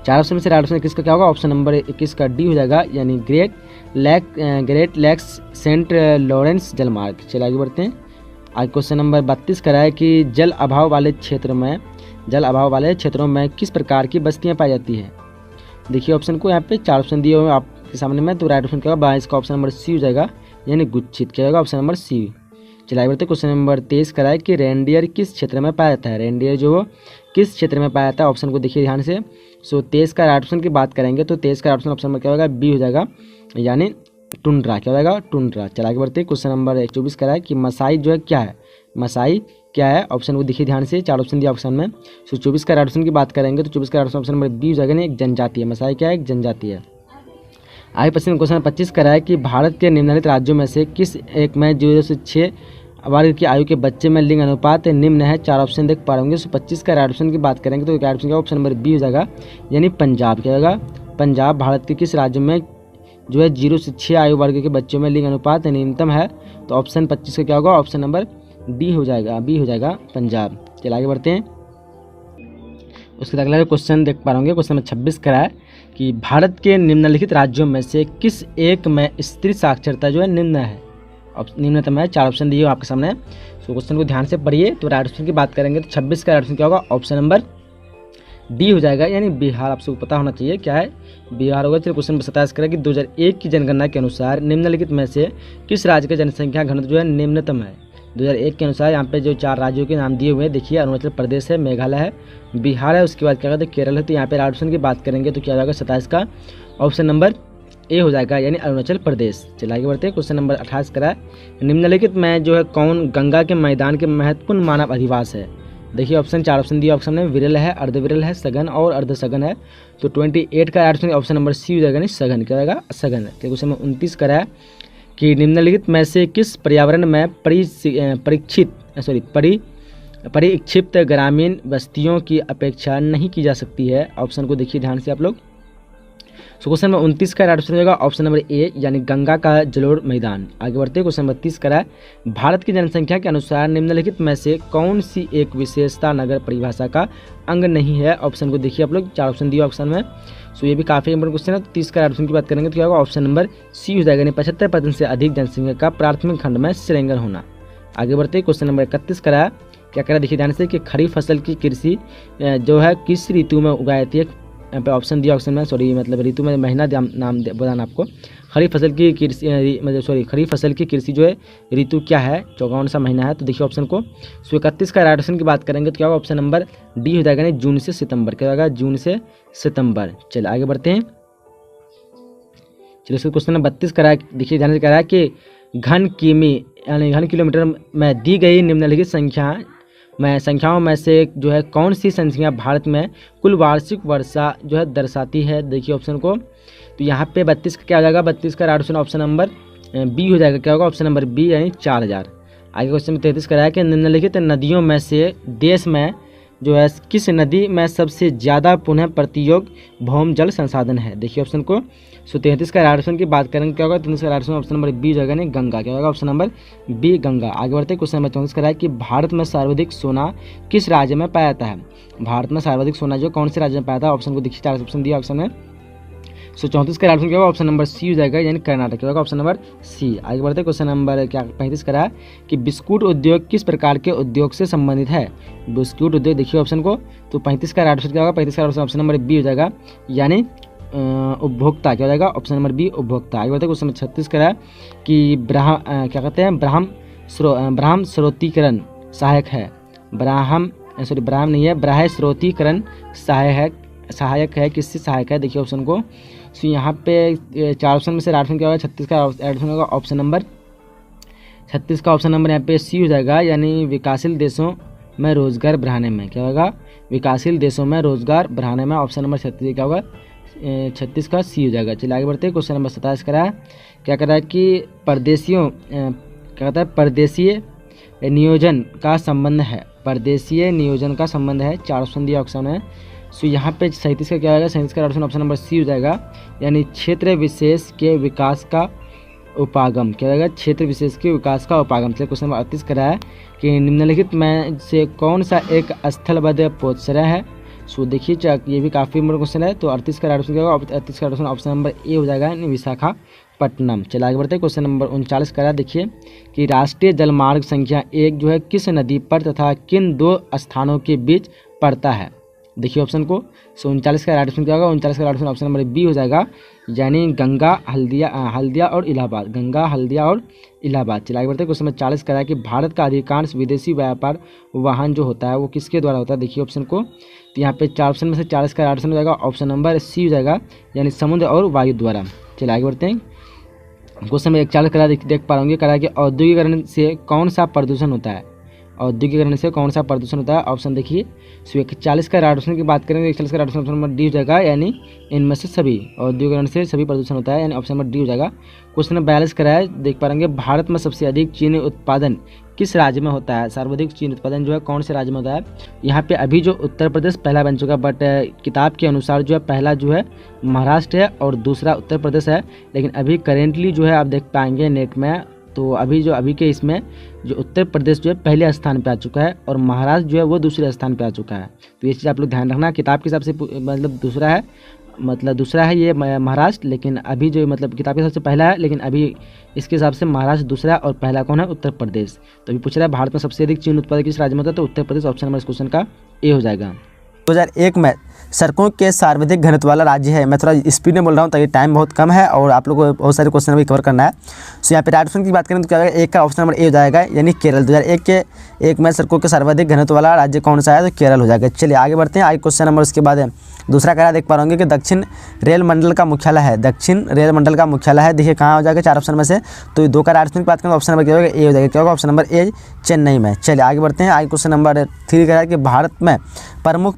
4 ऑप्शन में से राइट ऑप्शन किसका क्या होगा, ऑप्शन नंबर 21 का डी हो जाएगा, यानी ग्रेट लेक्स सेंट लॉरेंस जलमार्ग। चलिए आगे बढ़ते हैं। आज क्वेश्चन नंबर 32 करा है कि जल अभाव वाले क्षेत्रों में किस प्रकार की बस्तियां पाई जाती है, देखिए ऑप्शन को। यहाँ पे 4 ऑप्शन दिए हुए हैं आपके सामने में, तो राइट ऑप्शन क्या होगा 22 का ऑप्शन नंबर सी हो जाएगा, यानी गुच्छित क्या होगा ऑप्शन नंबर सी। चलिए आगे बढ़ते क्वेश्चन नंबर 23 करा है कि रेनडियर किस क्षेत्र में पाया जाता है, रेनडियर जो किस क्षेत्र में पाया जाता है, ऑप्शन को देखिए ध्यान से। सो 23 का राइट ऑप्शन की बात करेंगे तो 23 का ऑप्शन नंबर क्या होगा बी हो जाएगा, यानी टुंड्रा क्या हो जाएगा टुंड्रा। चला आगे बढ़ते क्वेश्चन नंबर 24 करा है कि मसाई जो है क्या है, मसाई क्या है, ऑप्शन को देखिए ध्यान से। 4 ऑप्शन दिया ऑप्शन में। सो 24 का राइट ऑप्शन की बात करेंगे तो 24 का राइट ऑप्शन नंबर बी हो जाएगा, एक जनजाति है। मसाई क्या है, एक जनजाति है। आगे प्रश्न क्वेश्चन 25 करा है कि भारत के निम्नलिखित राज्यों में से किस एक में 0 से 6 वर्ग की आयु के बच्चे में लिंग अनुपात निम्न है, 4 ऑप्शन देख पा होंगे। सो 25 का राइट ऑप्शन की बात करेंगे तो राइट ऑप्शन का ऑप्शन नंबर बी हो जाएगा, यानी पंजाब क्या होगा, पंजाब भारत के किस राज्य में जो है 0 से 6 आयु वर्ग के बच्चों में लिंग अनुपात न्यूनतम है, तो ऑप्शन 25 का क्या होगा ऑप्शन नंबर डी हो जाएगा, बी हो जाएगा पंजाब। चलिए आगे बढ़ते हैं। उसके बाद अगला क्वेश्चन देख पा होंगे, क्वेश्चन नंबर 26 करा है कि भारत के निम्नलिखित राज्यों में से किस एक में स्त्री साक्षरता जो है निम्न है, निम्नतम है। 4 ऑप्शन दिए आपके सामने। सो क्वेश्चन को ध्यान से पढ़िए। तो राइट ऑप्शन की बात करेंगे तो 26 का राइट ऑप्शन क्या होगा ऑप्शन नंबर डी हो जाएगा, यानी बिहार। आपको पता होना चाहिए क्या है, बिहार होगा। चलिए क्वेश्चन 27 करें कि 2001 की जनगणना के अनुसार निम्नलिखित में से किस राज्य का जनसंख्या घनत्व जो है निम्नतम है। 2001 के अनुसार यहाँ पे जो 4 राज्यों के नाम दिए हुए हैं, देखिए अरुणाचल प्रदेश है, मेघालय है, बिहार है, उसके बाद क्या कहते हैं केरल है। तो यहाँ पे राइट ऑप्शन की बात करेंगे तो क्या हो जाएगा 27 का ऑप्शन नंबर ए हो जाएगा, यानी अरुणाचल प्रदेश। चलिए आगे बढ़ते हैं। क्वेश्चन नंबर 28 करा है, निम्नलिखित में जो है कौन गंगा के मैदान के महत्वपूर्ण मानव अधिवास है। देखिए ऑप्शन 4 ऑप्शन दिया ऑप्शन में विरल है, अर्धविरल है, सघन और अर्धसघन है। तो 28 का ऑप्शन नंबर सी हो जाएगा, नहीं सघन क्या होगा सघन। क्वेश्चन नंबर 29 करा है कि निम्नलिखित में से किस पर्यावरण में परिक्षिप्त ग्रामीण बस्तियों की अपेक्षा नहीं की जा सकती है, ऑप्शन को देखिए ध्यान से आप लोग। सो क्वेश्चन नंबर 29 का राइट ऑप्शन होगा ऑप्शन नंबर ए, यानी गंगा का जलोढ़ मैदान। आगे बढ़ते हैं। क्वेश्चन नंबर 30 करा है, भारत की जनसंख्या के अनुसार निम्नलिखित में से कौन सी एक विशेषता नगर परिभाषा का अंग नहीं है, ऑप्शन को देखिए आप लोग। 4 ऑप्शन दिए ऑप्शन में। सो ये भी काफ़ी इंपॉर्टेंट क्वेश्चन है। तो 30 का राइट ऑप्शन की बात करेंगे तो क्या होगा ऑप्शन नंबर सी हो जाएगा, यानी 75% से अधिक जनसंख्या का प्राथमिक खंड में श्रेणीगण होना। आगे बढ़ते हैं। क्वेश्चन नंबर 31 करा है, क्या करा देखिए ध्यान से कि खरीफ फसल की कृषि जो है किस ऋतु में उगाई जाती है। यहाँ पे ऑप्शन दिया ऑप्शन में, सॉरी मतलब ऋतु में महीना नाम बताना आपको। खरीफ फसल की कृषि मतलब खरीफ फसल की कृषि जो है ऋतु क्या है, कौन सा महीना है, तो देखिए ऑप्शन को। सो 31 का राइट ऑप्शन की बात करेंगे तो क्या होगा ऑप्शन नंबर डी हो जाएगा, नहीं जून से सितंबर क्या होगा जून से सितंबर। चलिए आगे बढ़ते हैं। चलिए क्वेश्चन नंबर 32 करा देखिए ध्यान से करा है कि घन किमी यानी घन किलोमीटर में दी गई निम्नलिखित संख्याओं में से जो है कौन सी संख्या भारत में कुल वार्षिक वर्षा जो है दर्शाती है, देखिए ऑप्शन को। तो यहाँ पे 32 का क्या हो जाएगा, 32 का राइट ऑप्शन नंबर बी हो जाएगा, क्या होगा ऑप्शन नंबर बी, यानी 4000। आगे क्वेश्चन में 33 कराया कि निम्नलिखित नदियों में से देश में जो है किस नदी में सबसे ज़्यादा पुनः प्रतियोग भौम जल संसाधन है, देखिए ऑप्शन को। सो 33 का राइट ऑप्शन की बात करेंगे क्या होगा, 33 का राइट ऑप्शन नंबर बी हो जाएगा, नहीं गंगा क्या होगा ऑप्शन नंबर बी गंगा। आगे बढ़ते क्वेश्चन नंबर 34 कराया कि भारत में सर्वाधिक सोना किस राज्य में पाया जाता है। भारत में सर्वाधिक सोना जो कौन से राज्य में पाया था, ऑप्शन को देखिए 4 ऑप्शन दिया ऑप्शन में। सो 34 का राइट ऑप्शन क्या होगा ऑप्शन नंबर सी हो जाएगा, यानी कर्नाटक क्या होगा ऑप्शन नंबर सी। आगे बढ़ते क्वेश्चन नंबर 35 करा कि बिस्कुट उद्योग किस प्रकार के उद्योग से संबंधित है। बिस्कुट उद्योग देखिए ऑप्शन को। तो 35 का राइट ऑप्शन क्या होगा, 35 का ऑप्शन नंबर बी हो जाएगा, यानी उपभोक्ता क्या हो जाएगा ऑप्शन नंबर बी उपभोक्ता। आगे बढ़ते क्वेश्चन नंबर 36 करा कि क्या कहते हैं ब्राह्म स्रोतीकरण सहायक है। ब्राह्म नहीं है, ब्राह्य स्रोतीकरण सहायक है किससे सहायक है, देखिए ऑप्शन को। सो यहाँ पे 4 ऑप्शन में से राइट ऑप्शन क्या होगा, 36 का राइट ऑप्शन होगा ऑप्शन नंबर 36 का ऑप्शन नंबर यहाँ पे सी हो जाएगा, यानी विकासशील देशों में रोजगार बढ़ाने में क्या होगा, विकासशील देशों में रोजगार बढ़ाने में ऑप्शन नंबर 36 क्या होगा 36 का सी हो जाएगा। चलिए आगे बढ़ते हैं। क्वेश्चन नंबर 27 करा है, क्या करा है कि परदेशियों क्या कहता है परदेशीय नियोजन का संबंध है, परदेशीय नियोजन का संबंध है। 4 ऑप्शन दिया ऑप्शन है। सो यहाँ पे 37 का क्या आएगा, 37 का ऑप्शन नंबर सी हो जाएगा, यानी क्षेत्र विशेष के विकास का उपागम। क्या रहेगा, क्षेत्र विशेष के विकास का उपागम। चलिए क्वेश्चन नंबर 38 करा है कि निम्नलिखित में से कौन सा एक स्थलबद्ध पोतश्रय है। सो देखिए ये भी काफ़ी इंपॉर्टेंट क्वेश्चन है। तो 38 का ऑप्शन क्या होगा, 38 का ऑप्शन नंबर ए हो जाएगा, यानी विशाखापट्टनम। चलिए आगे बढ़ते हैं। क्वेश्चन नंबर 39 करा, देखिए कि राष्ट्रीय जलमार्ग संख्या 1 जो है किस नदी पर तथा किन 2 स्थानों के बीच पड़ता है। देखिए ऑप्शन को। सो 39 का राइट ऑप्शन क्या होगा, 39 का right option option number B हो जाएगा, यानी गंगा हल्दिया और इलाहाबाद, गंगा हल्दिया और इलाहाबाद। चलिए आगे बढ़ते हैं। क्वेश्चन नंबर 40 करा है कि भारत का अधिकांश विदेशी व्यापार वाहन जो होता है वो किसके द्वारा होता है। देखिए ऑप्शन को। तो यहाँ पे 4 ऑप्शन में से 40 का राइट ऑप्शन हो जाएगा ऑप्शन नंबर सी हो जाएगा, यानी समुद्र और वायु द्वारा। चलिए आगे बढ़ते हैं। क्वेश्चन नंबर 41 करा देख पा रहे करा कि औद्योगिकरण से कौन सा प्रदूषण होता है, औद्योगिकरण से कौन सा प्रदूषण होता है। ऑप्शन देखिए। सो 41 का राइट ऑप्शन की बात करेंगे, 41 का राइट ऑप्शन नंबर डी हो जाएगा, यानी इनमें से सभी, औद्योगिकरण से सभी प्रदूषण होता है, यानी ऑप्शन नंबर डी हो जाएगा। क्वेश्चन नंबर 42 करा है, देख पा रहे भारत में सबसे अधिक चीनी उत्पादन किस राज्य में होता है, सर्वाधिक चीनी उत्पादन जो है कौन से राज्य में होता है। यहाँ पे अभी जो उत्तर प्रदेश पहला बन चुका है, बट किताब के अनुसार जो है पहला जो है महाराष्ट्र है और दूसरा उत्तर प्रदेश है। लेकिन अभी करेंटली जो है आप देख पाएंगे नेट में, तो अभी के इसमें जो उत्तर प्रदेश जो है पहले स्थान पे आ चुका है और महाराष्ट्र जो है वो दूसरे स्थान पे आ चुका है। तो ये चीज़ आप लोग ध्यान रखना। किताब के हिसाब से दूसरा है ये महाराष्ट्र, लेकिन अभी जो मतलब किताब के हिसाब से पहला है, लेकिन अभी इसके हिसाब से महाराष्ट्र दूसरा और पहला कौन है, उत्तर प्रदेश। तो अभी पूछ रहा है भारत में सबसे अधिक चीनी उत्पादन किस राज्य में होता है, तो उत्तर प्रदेश ऑप्शन नंबर इस क्वेश्चन का ए हो जाएगा। 2001 में सड़कों के सर्वाधिक घनत्व वाला राज्य है। मैं थोड़ा स्पीड में बोल रहा हूँ ताकि टाइम बहुत कम है और आप लोगों को बहुत सारे क्वेश्चन भी कवर करना है। सो यहाँ पे राइट ऑप्शन की बात करें तो क्या होगा, एक का ऑप्शन नंबर ए हो जाएगा, यानी केरल। 2001 में सड़कों के सर्वाधिक घनत्व वाला राज्य कौन सा है, तो केरल हो जाएगा। चलिए आगे बढ़ते हैं। आगे क्वेश्चन नंबर उसके बाद दूसरा कह देख पा रहे होंगे कि दक्षिण रेल मंडल का मुख्यालय है, दक्षिण रेल मंडल का मुख्यालय है। देखिए कहाँ हो जाएगा, 4 ऑप्शन में से। तो 2 का राइट ऑप्शन की बात करें ऑप्शन नंबर क्या होगा, ए हो जाएगा। क्या होगा, ऑप्शन नंबर ए चेन्नई में। चलिए आगे बढ़ते हैं। आगे क्वेश्चन नंबर 3 कह रहा है कि भारत में प्रमुख